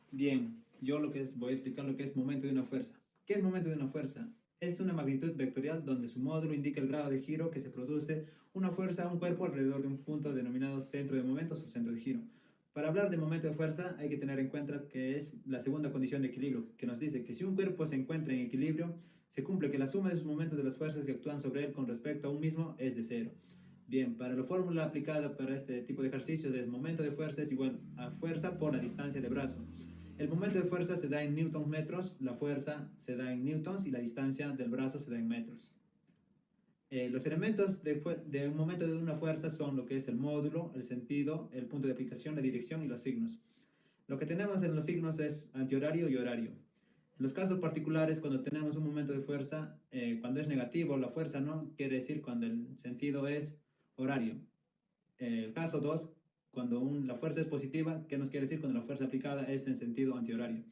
Bien, yo voy a explicar lo que es momento de una fuerza. ¿Qué es momento de una fuerza? Es una magnitud vectorial donde su módulo indica el grado de giro que se produce una fuerza a un cuerpo alrededor de un punto denominado centro de momentos o centro de giro. Para hablar de momento de fuerza hay que tener en cuenta que es la segunda condición de equilibrio, que nos dice que si un cuerpo se encuentra en equilibrio, se cumple que la suma de sus momentos de las fuerzas que actúan sobre él con respecto a un mismo es de cero. Bien, para la fórmula aplicada para este tipo de ejercicios es momento de fuerza es igual a fuerza por la distancia de brazo. El momento de fuerza se da en newtons metros, la fuerza se da en newtons y la distancia del brazo se da en metros. Los elementos de un momento de una fuerza son lo que es el módulo, el sentido, el punto de aplicación, la dirección y los signos. Lo que tenemos en los signos es antihorario y horario. En los casos particulares, cuando tenemos un momento de fuerza, cuando es negativo la fuerza, ¿no?, quiere decir cuando el sentido es horario. El caso 2, cuando la fuerza es positiva, ¿qué nos quiere decir? Cuando la fuerza aplicada es en sentido antihorario.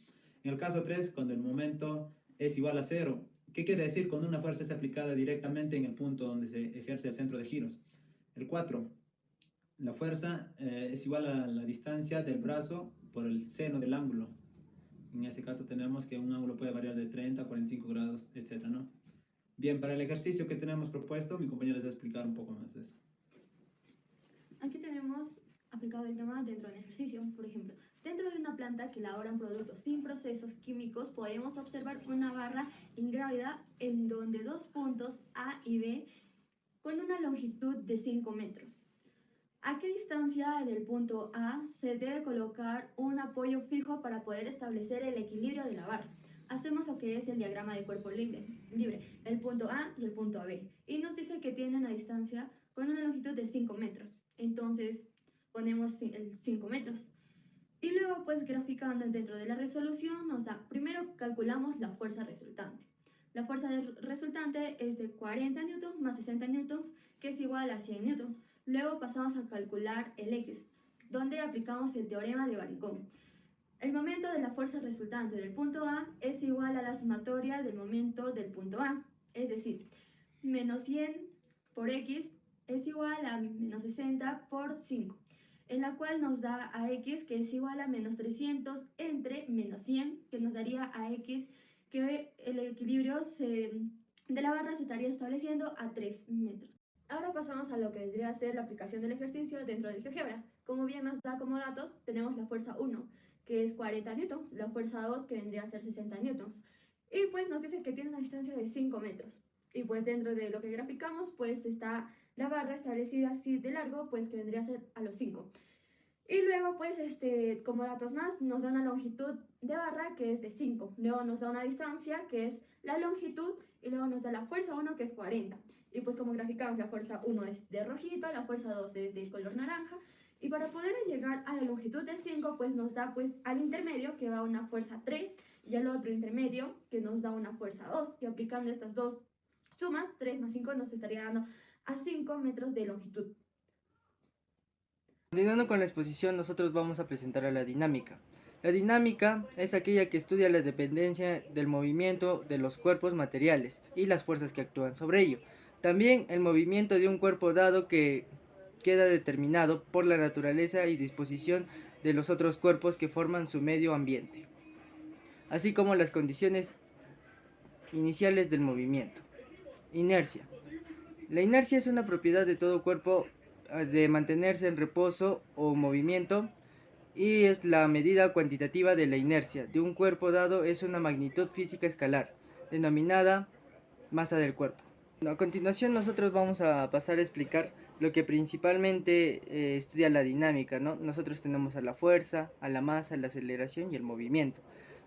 En el caso 3, cuando el momento es igual a 0, ¿qué quiere decir cuando una fuerza es aplicada directamente en el punto donde se ejerce el centro de giros? El 4, la fuerza es igual a la distancia del brazo por el seno del ángulo. En este caso tenemos que un ángulo puede variar de 30 a 45 grados, etc., ¿no? Bien, para el ejercicio que tenemos propuesto, mi compañero les va a explicar un poco más de eso.
Aquí tenemos aplicado el tema dentro del ejercicio. Por ejemplo, dentro de una planta que elaboran productos sin procesos químicos, podemos observar una barra en gravedad en donde dos puntos A y B con una longitud de 5 metros. ¿A qué distancia del punto A se debe colocar un apoyo fijo para poder establecer el equilibrio de la barra? Hacemos lo que es el diagrama de cuerpo libre, el punto A y el punto B, y nos dice que tiene una distancia con una longitud de 5 metros. Entonces, ponemos 5 metros. Y luego pues graficando dentro de la resolución nos da, primero calculamos la fuerza resultante. La fuerza resultante es de 40 newtons más 60 newtons, que es igual a 100 newtons. Luego pasamos a calcular el X, donde aplicamos el teorema de Varicón. El momento de la fuerza resultante del punto A es igual a la sumatoria del momento del punto A, es decir, menos 100 por X es igual a menos 60 por 5, en la cual nos da a X que es igual a menos 300 entre menos 100, que nos daría a X que el equilibrio de la barra se estaría estableciendo a 3 metros. Ahora pasamos a lo que vendría a ser la aplicación del ejercicio dentro del GeoGebra. Como bien nos da como datos, tenemos la fuerza 1, que es 40 newtons, la fuerza 2, que vendría a ser 60 newtons, y pues nos dice que tiene una distancia de 5 metros. Y pues dentro de lo que graficamos, pues está la barra establecida así de largo, pues que vendría a ser a los 5. Y luego, pues, como datos más, nos da una longitud de barra que es de 5. Luego nos da una distancia que es la longitud y luego nos da la fuerza 1 que es 40. Y pues como graficamos, la fuerza 1 es de rojito, la fuerza 2 es de color naranja. Y para poder llegar a la longitud de 5, pues nos da pues al intermedio que va una fuerza 3 y al otro intermedio que nos da una fuerza 2. Que aplicando estas dos sumas, 3 más 5 nos estaría dando a 5 metros de longitud.
Continuando con la exposición, nosotros vamos a presentar a la dinámica. La dinámica es aquella que estudia la dependencia del movimiento de los cuerpos materiales y las fuerzas que actúan sobre ello. También el movimiento de un cuerpo dado que queda determinado por la naturaleza y disposición de los otros cuerpos que forman su medio ambiente, así como las condiciones iniciales del movimiento. Inercia. La inercia es una propiedad de todo cuerpo de mantenerse en reposo o movimiento y es la medida cuantitativa de la inercia de un cuerpo dado. Es una magnitud física escalar denominada masa del cuerpo. A continuación nosotros vamos a pasar a explicar lo que principalmente estudia la dinámica, ¿no? Nosotros tenemos a la fuerza, a la masa, la aceleración y el movimiento.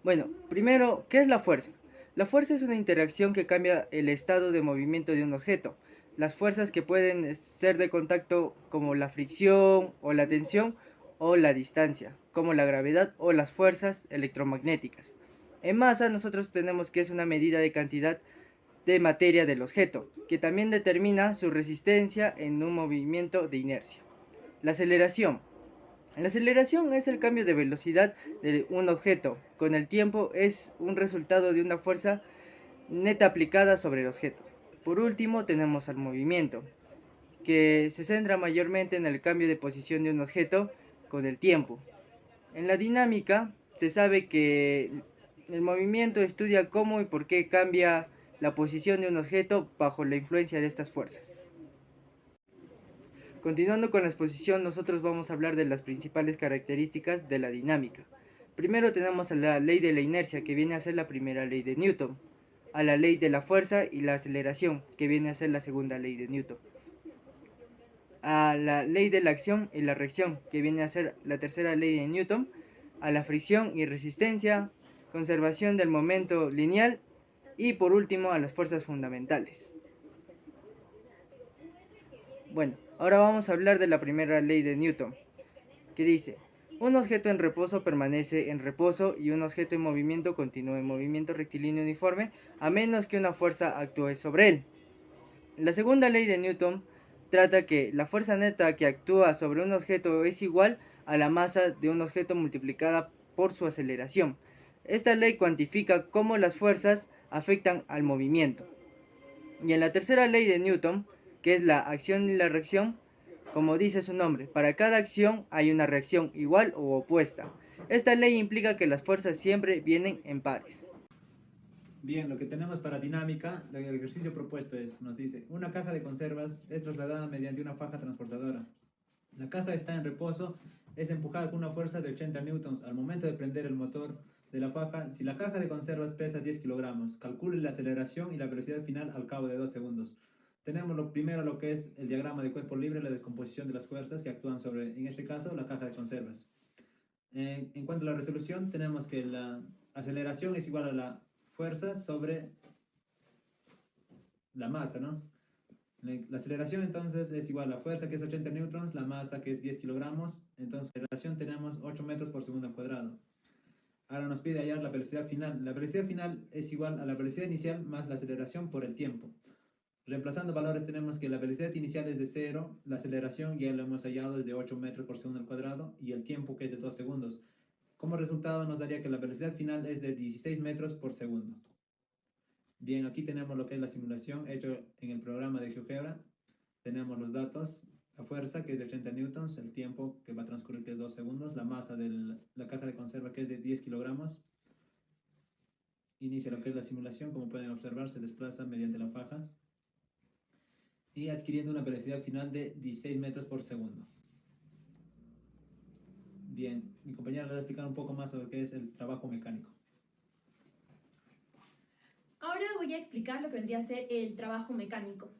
Bueno, primero, ¿qué es la fuerza? La fuerza es una interacción que cambia el estado de movimiento de un objeto. Las fuerzas que pueden ser de contacto, como la fricción o la tensión, o la distancia, como la gravedad o las fuerzas electromagnéticas. En masa nosotros tenemos que es una medida de cantidad de materia del objeto, que también determina su resistencia en un movimiento de inercia. La aceleración. La aceleración es el cambio de velocidad de un objeto con el tiempo, es un resultado de una fuerza neta aplicada sobre el objeto. Por último tenemos al movimiento, que se centra mayormente en el cambio de posición de un objeto con el tiempo. En la dinámica se sabe que el movimiento estudia cómo y por qué cambia la posición de un objeto bajo la influencia de estas fuerzas. Continuando con la exposición, nosotros vamos a hablar de las principales características de la dinámica. Primero tenemos a la ley de la inercia, que viene a ser la primera ley de Newton, a la ley de la fuerza y la aceleración, que viene a ser la segunda ley de Newton, a la ley de la acción y la reacción, que viene a ser la tercera ley de Newton, a la fricción y resistencia, conservación del momento lineal y por último a las fuerzas fundamentales. Bueno, ahora vamos a hablar de la primera ley de Newton, que dice: un objeto en reposo permanece en reposo y un objeto en movimiento continúa en movimiento rectilíneo uniforme a menos que una fuerza actúe sobre él. La segunda ley de Newton trata que la fuerza neta que actúa sobre un objeto es igual a la masa de un objeto multiplicada por su aceleración. Esta ley cuantifica cómo las fuerzas afectan al movimiento. Y en la tercera ley de Newton, que es la acción y la reacción, como dice su nombre, para cada acción hay una reacción igual o opuesta. Esta ley implica que las fuerzas siempre vienen en pares.
Bien, lo que tenemos para dinámica, el ejercicio propuesto nos dice, una caja de conservas es trasladada mediante una faja transportadora. La caja está en reposo, es empujada con una fuerza de 80 newtons. Al momento de prender el motor de la faja, si la caja de conservas pesa 10 kilogramos, calcule la aceleración y la velocidad final al cabo de 2 segundos. Tenemos primero lo que es el diagrama de cuerpo libre, la descomposición de las fuerzas que actúan sobre, en este caso, la caja de conservas. En cuanto a la resolución, tenemos que la aceleración es igual a la fuerza sobre la masa, ¿no? La aceleración entonces es igual a la fuerza, que es 80 newtons, la masa, que es 10 kilogramos. Entonces, en aceleración tenemos 8 metros por segundo al cuadrado. Ahora nos pide hallar la velocidad final. La velocidad final es igual a la velocidad inicial más la aceleración por el tiempo. Reemplazando valores tenemos que la velocidad inicial es de 0, la aceleración ya lo hemos hallado es de 8 metros por segundo al cuadrado y el tiempo que es de 2 segundos. Como resultado nos daría que la velocidad final es de 16 metros por segundo. Bien, aquí tenemos lo que es la simulación hecho en el programa de GeoGebra. Tenemos los datos, la fuerza que es de 80 newtons, el tiempo que va a transcurrir que es 2 segundos, la masa de la caja de conserva que es de 10 kilogramos. Inicia lo que es la simulación, como pueden observar se desplaza mediante la faja y adquiriendo una velocidad final de 16 metros por segundo. Bien, mi compañera les va a explicar un poco más sobre qué es el trabajo mecánico.
Ahora voy a explicar lo que vendría a ser el trabajo mecánico.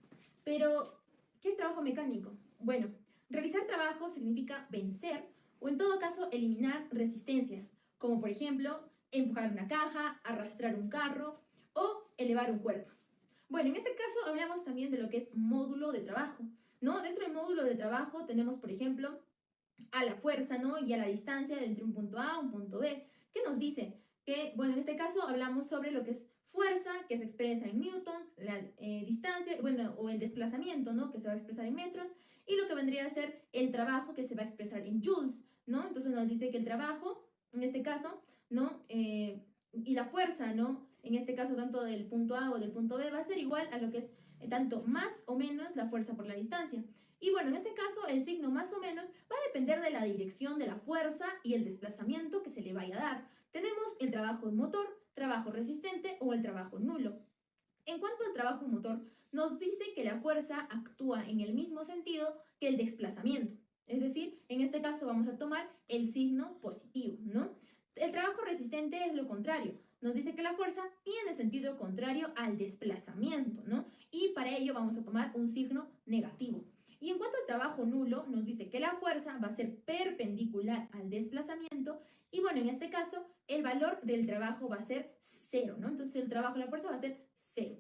Pero, ¿qué es trabajo mecánico? Bueno, realizar trabajo significa vencer o en todo caso eliminar resistencias, como por ejemplo empujar una caja, arrastrar un carro o elevar un cuerpo. Bueno, en este caso hablamos también de lo que es módulo de trabajo, ¿no? Dentro del módulo de trabajo tenemos, por ejemplo, a la fuerza, ¿no? Y a la distancia entre un punto A a un punto B. ¿Qué nos dice? Que, bueno, en este caso hablamos sobre lo que es fuerza, que se expresa en newtons, la distancia, bueno, o el desplazamiento, ¿no? Que se va a expresar en metros, y lo que vendría a ser el trabajo, que se va a expresar en joules, ¿no? Entonces nos dice que el trabajo, en este caso, ¿no? Y la fuerza, ¿no? En este caso, tanto del punto A o del punto B, va a ser igual a lo que es tanto más o menos la fuerza por la distancia. Y bueno, en este caso, el signo más o menos va a depender de la dirección de la fuerza y el desplazamiento que se le vaya a dar. Tenemos el trabajo en motor, trabajo resistente o el trabajo nulo. En cuanto al trabajo en motor, nos dice que la fuerza actúa en el mismo sentido que el desplazamiento. Es decir, en este caso vamos a tomar el signo positivo, ¿no? El trabajo resistente es lo contrario. Nos dice que la fuerza tiene sentido contrario al desplazamiento, ¿no? Y para ello vamos a tomar un signo negativo. Y en cuanto al trabajo nulo, nos dice que la fuerza va a ser perpendicular al desplazamiento y bueno, en este caso, el valor del trabajo va a ser 0, ¿no? Entonces el trabajo, la fuerza va a ser 0.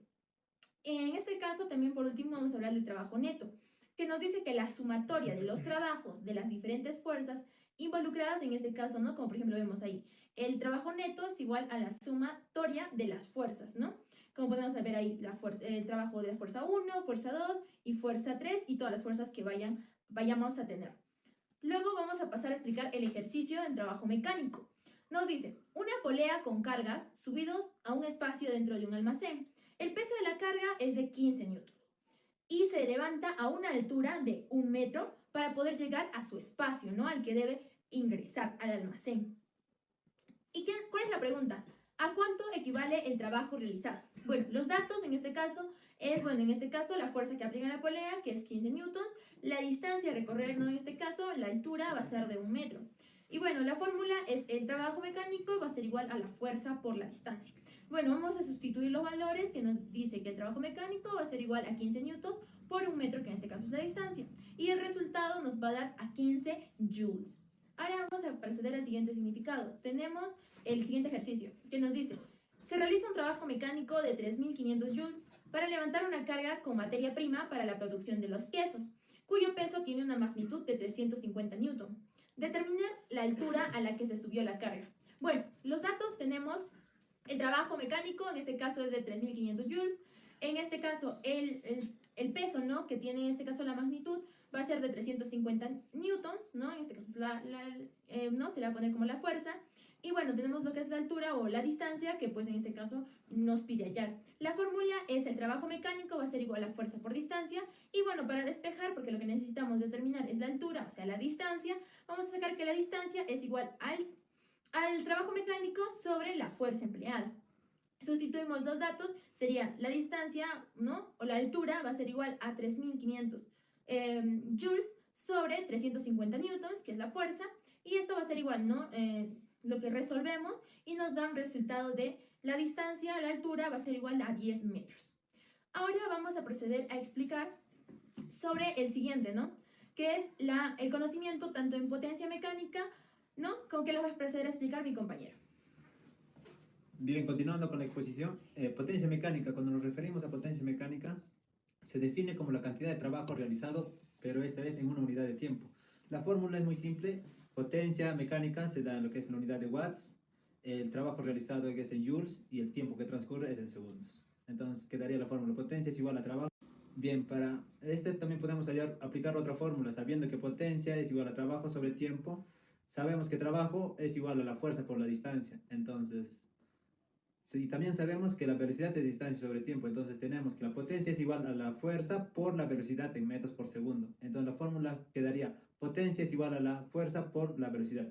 En este caso, también por último, vamos a hablar del trabajo neto, que nos dice que la sumatoria de los trabajos de las diferentes fuerzas involucradas en este caso, ¿no? Como por ejemplo vemos ahí, el trabajo neto es igual a la sumatoria de las fuerzas, ¿no? Como podemos ver ahí, el trabajo de la fuerza 1, fuerza 2 y fuerza 3 y todas las fuerzas que vayamos a tener. Luego vamos a pasar a explicar el ejercicio en trabajo mecánico. Nos dice, una polea con cargas subidos a un espacio dentro de un almacén. El peso de la carga es de 15 newtons y se levanta a una altura de 1 metro para poder llegar a su espacio, ¿no? Al que debe ingresar al almacén. ¿Y cuál es la pregunta? ¿A cuánto equivale el trabajo realizado? Bueno, los datos en este caso es, bueno, en este caso la fuerza que aplica la polea, que es 15 newtons, la distancia a recorrer, ¿no? En este caso, la altura va a ser de 1 metro. Y bueno, la fórmula es el trabajo mecánico va a ser igual a la fuerza por la distancia. Bueno, vamos a sustituir los valores que nos dice que el trabajo mecánico va a ser igual a 15 newtons por 1 metro, que en este caso es la distancia. Y el resultado nos va a dar a 15 joules. Ahora vamos a proceder al siguiente significado. Tenemos el siguiente ejercicio, que nos dice, se realiza un trabajo mecánico de 3.500 joules para levantar una carga con materia prima para la producción de los quesos, cuyo peso tiene una magnitud de 350 newton. Determinar la altura a la que se subió la carga. Bueno, los datos tenemos el trabajo mecánico, en este caso es de 3.500 joules. En este caso, el peso, ¿no? Que tiene en este caso la magnitud, va a ser de 350 newtons, ¿no? En este caso es ¿no? Se le va a poner como la fuerza. Y bueno, tenemos lo que es la altura o la distancia, que pues en este caso nos pide hallar. La fórmula es el trabajo mecánico va a ser igual a fuerza por distancia. Y bueno, para despejar, porque lo que necesitamos determinar es la altura, o sea, la distancia, vamos a sacar que la distancia es igual al trabajo mecánico sobre la fuerza empleada. Sustituimos los datos, sería la distancia, ¿no? O la altura va a ser igual a 3.500 joules sobre 350 newtons, que es la fuerza, y esto va a ser igual, ¿no? Lo que resolvemos y nos da un resultado de la distancia, la altura va a ser igual a 10 metros. Ahora vamos a proceder a explicar sobre el siguiente, ¿no? Que es el conocimiento tanto en potencia mecánica, ¿no? Como que lo va a proceder a explicar mi compañero.
Bien, continuando con la exposición, potencia mecánica. Cuando nos referimos a potencia mecánica, Se define como la cantidad de trabajo realizado, pero esta vez en una unidad de tiempo. La fórmula es muy simple. Potencia mecánica se da en lo que es en unidad de watts, el trabajo realizado es en joules y el tiempo que transcurre es en segundos. Entonces quedaría la fórmula potencia es igual a trabajo. Bien, para este también podemos aplicar otra fórmula, sabiendo que potencia es igual a trabajo sobre tiempo. Sabemos que trabajo es igual a la fuerza por la distancia. Entonces, sí, también sabemos que la velocidad es distancia sobre tiempo. Entonces tenemos que la potencia es igual a la fuerza por la velocidad en metros por segundo. Entonces la fórmula quedaría potencia es igual a la fuerza por la velocidad.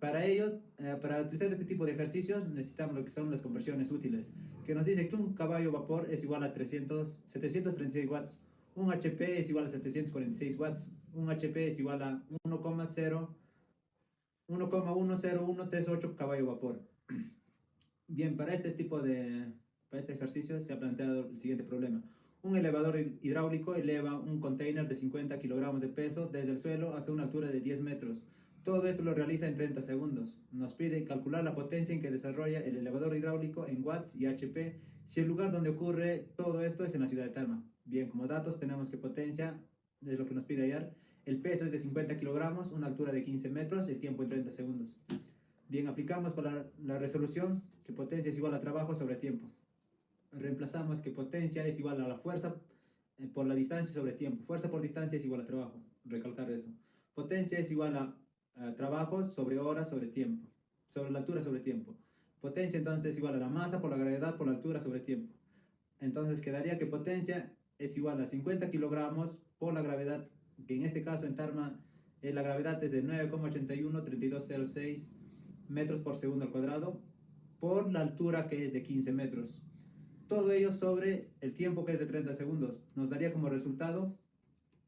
Para ello, para utilizar este tipo de ejercicios, necesitamos lo que son las conversiones útiles, que nos dice que un caballo vapor es igual a 736 watts, un HP es igual a 746 watts, un HP es igual a 1,10138 caballo vapor. Bien, para este ejercicio se ha planteado el siguiente problema. Un elevador hidráulico eleva un container de 50 kilogramos de peso desde el suelo hasta una altura de 10 metros. Todo esto lo realiza en 30 segundos. Nos pide calcular la potencia en que desarrolla el elevador hidráulico en watts y HP si el lugar donde ocurre todo esto es en la ciudad de Tarma. Bien, como datos tenemos que potencia es lo que nos pide hallar. El peso es de 50 kilogramos, una altura de 15 metros, el tiempo en 30 segundos. Bien, aplicamos para la resolución que potencia es igual a trabajo sobre tiempo. Reemplazamos que potencia es igual a la fuerza por la distancia sobre tiempo. Fuerza por distancia es igual a trabajo. Recalcar eso. Potencia es igual a trabajo sobre hora sobre tiempo. Sobre la altura sobre tiempo. Potencia entonces es igual a la masa por la gravedad por la altura sobre tiempo. Entonces quedaría que potencia es igual a 50 kilogramos por la gravedad, que en este caso en Tarma la gravedad es de 9,813206 metros por segundo al cuadrado, por la altura que es de 15 metros. Todo ello sobre el tiempo que es de 30 segundos. Nos daría como resultado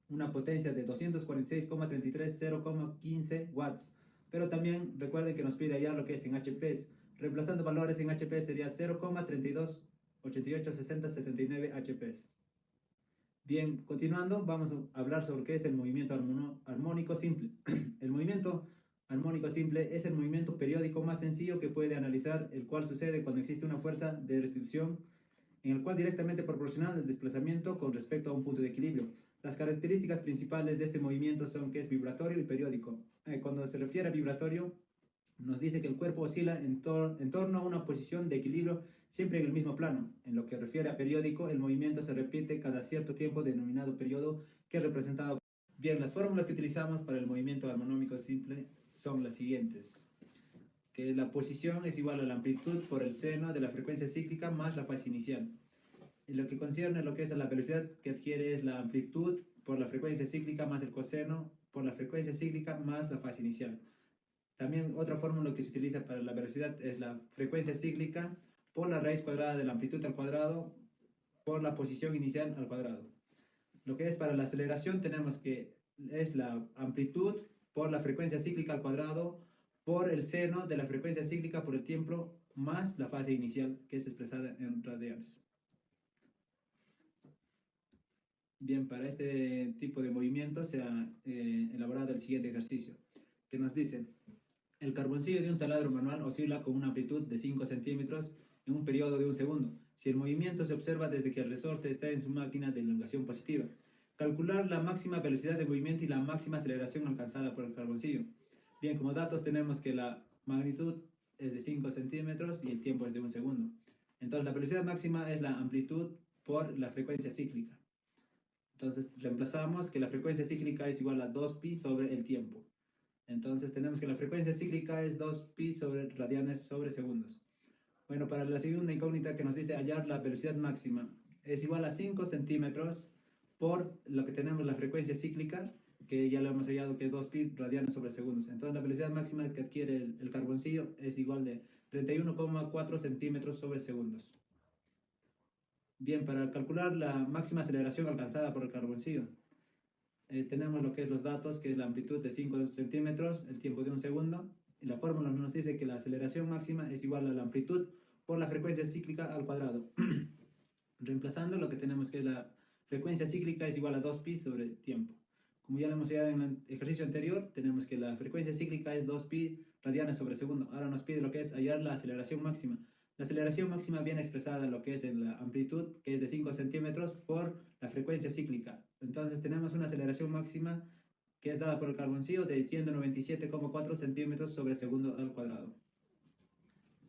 una potencia de 246,330,15 watts. Pero también recuerden que nos pide allá lo que es en HPs. Reemplazando valores en HP sería 0,32886079 HPs. Bien, continuando, vamos a hablar sobre qué es el movimiento armónico simple. El movimiento armónico simple es el movimiento periódico más sencillo que puede analizar, el cual sucede cuando existe una fuerza de restitución en el cual directamente proporcional al desplazamiento con respecto a un punto de equilibrio. Las características principales de este movimiento son que es vibratorio y periódico. Cuando se refiere a vibratorio, nos dice que el cuerpo oscila en torno a una posición de equilibrio siempre en el mismo plano. En lo que refiere a periódico, el movimiento se repite cada cierto tiempo denominado periodo, que es representado. Bien, las fórmulas que utilizamos para el movimiento armónico simple son las siguientes. Que la posición es igual a la amplitud por el seno de la frecuencia cíclica más la fase inicial. En lo que concierne a lo que es a la velocidad que adquiere es la amplitud por la frecuencia cíclica más el coseno por la frecuencia cíclica más la fase inicial. También otra fórmula que se utiliza para la velocidad es la frecuencia cíclica por la raíz cuadrada de la amplitud al cuadrado por la posición inicial al cuadrado. Lo que es para la aceleración tenemos que es la amplitud por la frecuencia cíclica al cuadrado por el seno de la frecuencia cíclica por el tiempo más la fase inicial, que es expresada en radianes. Bien, para este tipo de movimiento se ha elaborado el siguiente ejercicio, que nos dice: el carboncillo de un taladro manual oscila con una amplitud de 5 centímetros en un periodo de 1 segundo, si el movimiento se observa desde que el resorte está en su máquina de elongación positiva. Calcular la máxima velocidad de movimiento y la máxima aceleración alcanzada por el carboncillo. Bien, como datos tenemos que la magnitud es de 5 centímetros y el tiempo es de 1 segundo. Entonces la velocidad máxima es la amplitud por la frecuencia cíclica. Entonces reemplazamos que la frecuencia cíclica es igual a 2pi sobre el tiempo. Entonces tenemos que la frecuencia cíclica es 2pi sobre radianes sobre segundos. Bueno, para la segunda incógnita que nos dice hallar la velocidad máxima es igual a 5 centímetros por lo que tenemos la frecuencia cíclica, que ya lo hemos hallado que es 2pi radianes sobre segundos. Entonces la velocidad máxima que adquiere el carboncillo es igual de 31,4 centímetros sobre segundos. Bien, para calcular la máxima aceleración alcanzada por el carboncillo, tenemos lo que es los datos, que es la amplitud de 5 centímetros, el tiempo de 1 segundo, y la fórmula nos dice que la aceleración máxima es igual a la amplitud por la frecuencia cíclica al cuadrado. Reemplazando, lo que tenemos que es la frecuencia cíclica es igual a 2pi sobre tiempo. Como ya lo hemos hallado en el ejercicio anterior, tenemos que la frecuencia cíclica es 2pi radianes sobre segundo. Ahora nos pide lo que es hallar la aceleración máxima. La aceleración máxima viene expresada en lo que es en la amplitud, que es de 5 centímetros por la frecuencia cíclica. Entonces tenemos una aceleración máxima que es dada por el carboncillo de 197,4 centímetros sobre segundo al cuadrado.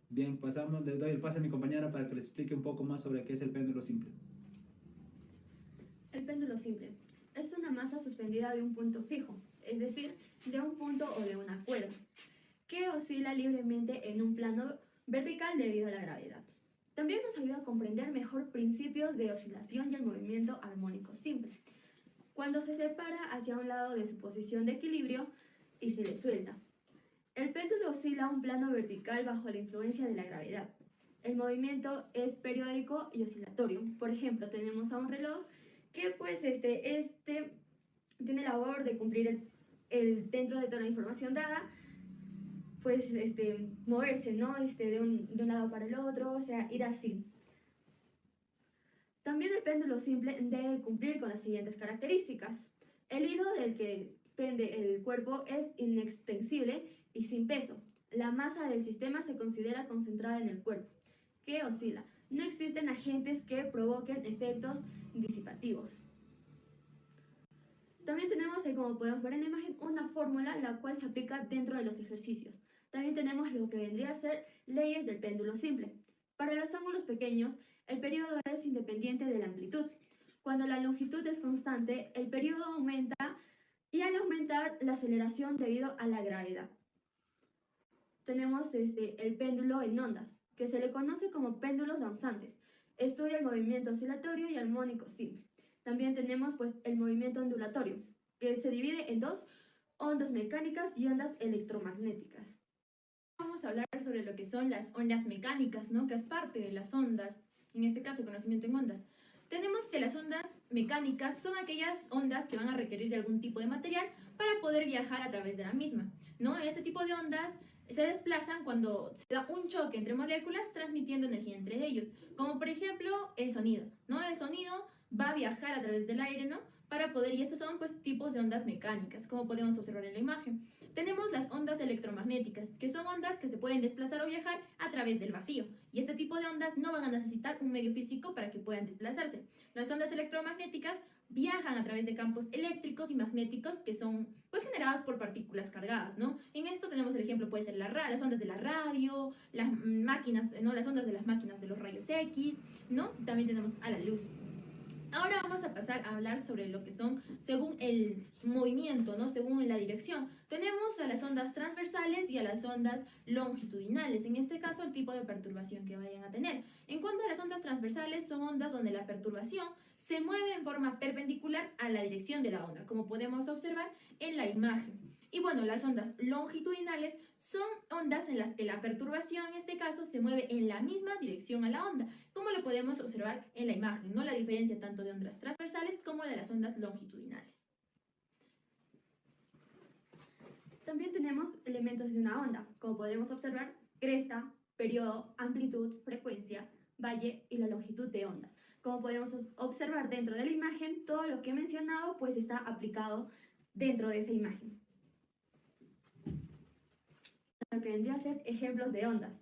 Bien, pasamos, le doy el paso a mi compañera para que les explique un poco más sobre qué es el péndulo simple.
El péndulo simple es una masa suspendida de un punto fijo, es decir, de un punto o de una cuerda, que oscila libremente en un plano vertical debido a la gravedad. También nos ayuda a comprender mejor principios de oscilación y el movimiento armónico simple, cuando se separa hacia un lado de su posición de equilibrio y se le suelta. El péndulo oscila a un plano vertical bajo la influencia de la gravedad. El movimiento es periódico y oscilatorio. Por ejemplo, tenemos a un reloj que pues tiene la labor de cumplir dentro de toda la información dada, pues moverse, ¿no? De un lado para el otro, o sea, ir así. También el péndulo simple debe cumplir con las siguientes características. El hilo del que pende el cuerpo es inextensible y sin peso. La masa del sistema se considera concentrada en el cuerpo, que oscila. No existen agentes que provoquen efectos disipativos. También tenemos, como podemos ver en la imagen, una fórmula la cual se aplica dentro de los ejercicios. También tenemos lo que vendría a ser leyes del péndulo simple. Para los ángulos pequeños, el periodo es independiente de la amplitud. Cuando la longitud es constante, el periodo aumenta y al aumentar la aceleración debido a la gravedad. Tenemos el péndulo en ondas, que se le conoce como péndulos danzantes. Estudia el movimiento oscilatorio y armónico simple. También tenemos pues el movimiento ondulatorio, que se divide en dos: ondas mecánicas y ondas electromagnéticas.
Vamos a hablar sobre lo que son las ondas mecánicas, ¿no? Que es parte de las ondas, en este caso conocimiento en ondas. Tenemos que las ondas mecánicas son aquellas ondas que van a requerir de algún tipo de material para poder viajar a través de la misma, ¿no? Ese tipo de ondas se desplazan cuando se da un choque entre moléculas transmitiendo energía entre ellos, como por ejemplo el sonido, ¿no? El sonido va a viajar a través del aire, ¿no? Para poder, y estos son pues tipos de ondas mecánicas, como podemos observar en la imagen. Tenemos las ondas electromagnéticas, que son ondas que se pueden desplazar o viajar a través del vacío, y este tipo de ondas no van a necesitar un medio físico para que puedan desplazarse. Las ondas electromagnéticas viajan a través de campos eléctricos y magnéticos que son pues generados por partículas cargadas, ¿no? En esto tenemos el ejemplo, puede ser las ondas de la radio, las máquinas, ¿no? Las ondas de las máquinas de los rayos X, ¿no? También tenemos a la luz. Ahora vamos a pasar a hablar sobre lo que son según el movimiento, ¿no? Según la dirección. Tenemos a las ondas transversales y a las ondas longitudinales. En este caso, el tipo de perturbación que vayan a tener. En cuanto a las ondas transversales, son ondas donde la perturbación se mueve en forma perpendicular a la dirección de la onda, como podemos observar en la imagen. Y bueno, las ondas longitudinales son ondas en las que la perturbación, en este caso, se mueve en la misma dirección a la onda, como lo podemos observar en la imagen, ¿no? La diferencia tanto de ondas transversales como de las ondas longitudinales.
También tenemos elementos de una onda, como podemos observar: cresta, periodo, amplitud, frecuencia, valle y la longitud de onda. Como podemos observar dentro de la imagen, todo lo que he mencionado pues está aplicado dentro de esa imagen. Lo que vendría a ser ejemplos de ondas.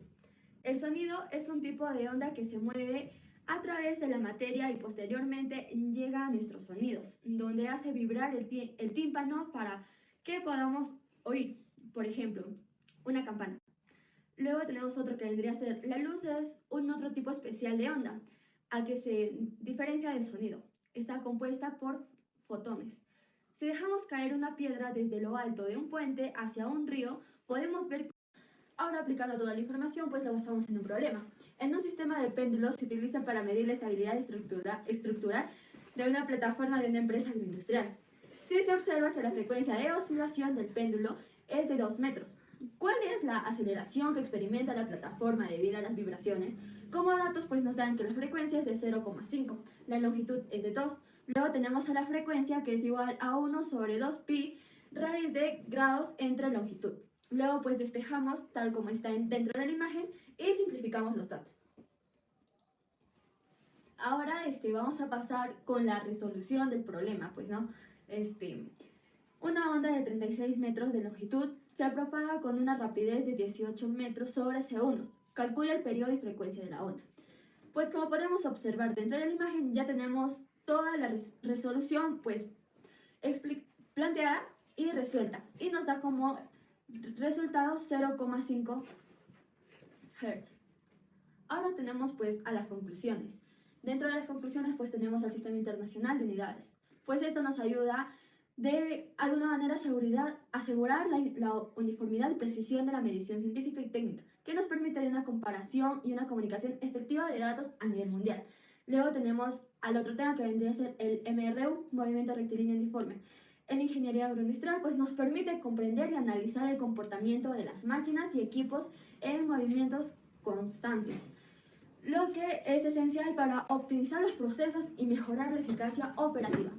El sonido es un tipo de onda que se mueve a través de la materia y posteriormente llega a nuestros sonidos, donde hace vibrar el tímpano para que podamos oír, por ejemplo, una campana. Luego tenemos otro que vendría a ser la luz. Es un otro tipo especial de onda, a que se diferencia del sonido. Está compuesta por fotones. Si dejamos caer una piedra desde lo alto de un puente hacia un río, podemos ver. Ahora, aplicando toda la información, pues lo basamos en un problema. En un sistema de péndulos se utiliza para medir la estabilidad estructural de una plataforma de una empresa agroindustrial. Si se observa que la frecuencia de oscilación del péndulo es de 2 metros. ¿Cuál es la aceleración que experimenta la plataforma debido a las vibraciones? Como datos, pues nos dan que la frecuencia es de 0,5, la longitud es de 2. Luego tenemos a la frecuencia, que es igual a 1 sobre 2pi raíz de grados entre longitud. Luego pues despejamos tal como está dentro de la imagen y simplificamos los datos. Ahora vamos a pasar con la resolución del problema, pues, ¿no? Una onda de 36 metros de longitud se propaga con una rapidez de 18 metros sobre segundos. calcula el periodo y frecuencia de la onda. Pues como podemos observar dentro de la imagen ya tenemos toda la resolución pues planteada y resuelta y nos da como resultado 0,5 Hz. Ahora tenemos pues a las conclusiones. Dentro de las conclusiones pues tenemos al Sistema Internacional de Unidades. Pues esto nos ayuda de alguna manera asegurar la uniformidad y precisión de la medición científica y técnica, que nos permite una comparación y una comunicación efectiva de datos a nivel mundial. Luego tenemos al otro tema que vendría a ser el MRU, Movimiento Rectilíneo Uniforme. En ingeniería agroindustrial pues nos permite comprender y analizar el comportamiento de las máquinas y equipos en movimientos constantes, lo que es esencial para optimizar los procesos y mejorar la eficacia operativa.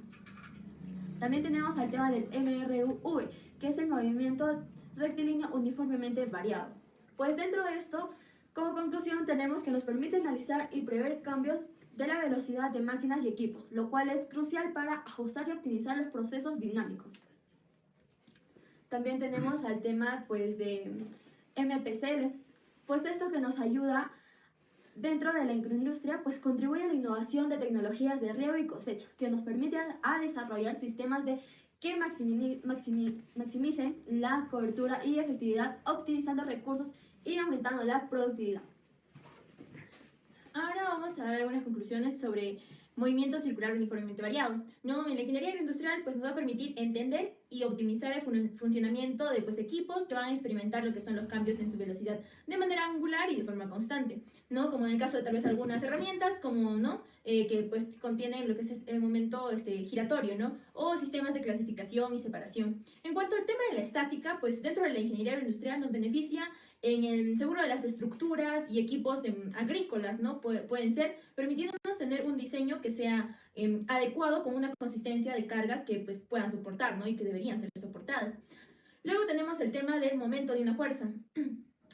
También tenemos al tema del MRUV, que es el movimiento rectilíneo uniformemente variado. Pues dentro de esto, como conclusión, tenemos que nos permite analizar y prever cambios de la velocidad de máquinas y equipos, lo cual es crucial para ajustar y optimizar los procesos dinámicos. También tenemos al tema pues, de MPCL, pues esto que nos ayuda dentro de la agroindustria, pues contribuye a la innovación de tecnologías de riego y cosecha, que nos permite a desarrollar sistemas que maximicen la cobertura y efectividad, optimizando recursos y aumentando la productividad.
Ahora vamos a dar algunas conclusiones sobre movimiento circular uniformemente variado. ¿No? En la ingeniería agroindustrial pues, nos va a permitir entender y optimizar el funcionamiento de pues, equipos que van a experimentar lo que son los cambios en su velocidad de manera angular y de forma constante, ¿no? Como en el caso de tal vez algunas herramientas como ¿no? Que pues, contienen lo que es el momento giratorio, ¿no? O sistemas de clasificación y separación. En cuanto al tema de la estática, pues dentro de la ingeniería agroindustrial nos beneficia en el seguro de las estructuras y equipos agrícolas, ¿no? Pueden ser, permitiéndonos tener un diseño que sea adecuado con una consistencia de cargas que pues, puedan soportar, ¿no? Y que deberían ser soportadas. Luego tenemos el tema del momento de una fuerza.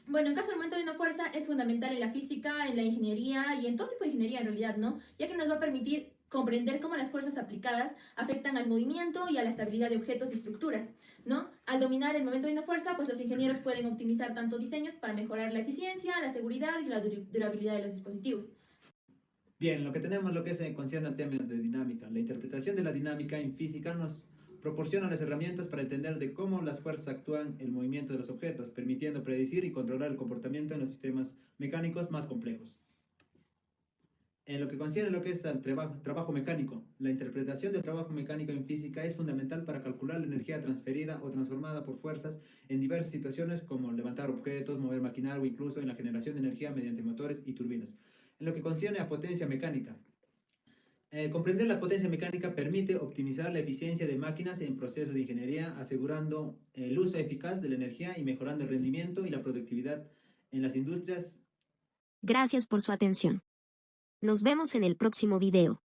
Bueno, en caso del momento de una fuerza es fundamental en la física, en la ingeniería y en todo tipo de ingeniería en realidad, ¿no? Ya que nos va a permitir comprender cómo las fuerzas aplicadas afectan al movimiento y a la estabilidad de objetos y estructuras, ¿no? Al dominar el momento de una fuerza, pues los ingenieros pueden optimizar tanto diseños para mejorar la eficiencia, la seguridad y la durabilidad de los dispositivos.
Bien, lo que tenemos, lo que se concierne al tema de dinámica. La interpretación de la dinámica en física nos proporciona las herramientas para entender de cómo las fuerzas actúan en el movimiento de los objetos, permitiendo predecir y controlar el comportamiento en los sistemas mecánicos más complejos. En lo que concierne lo que es al trabajo mecánico, la interpretación del trabajo mecánico en física es fundamental para calcular la energía transferida o transformada por fuerzas en diversas situaciones como levantar objetos, mover maquinaria o incluso en la generación de energía mediante motores y turbinas. En lo que concierne a potencia mecánica, comprender la potencia mecánica permite optimizar la eficiencia de máquinas en procesos de ingeniería, asegurando el uso eficaz de la energía y mejorando el rendimiento y la productividad en las industrias.
Gracias por su atención. Nos vemos en el próximo video.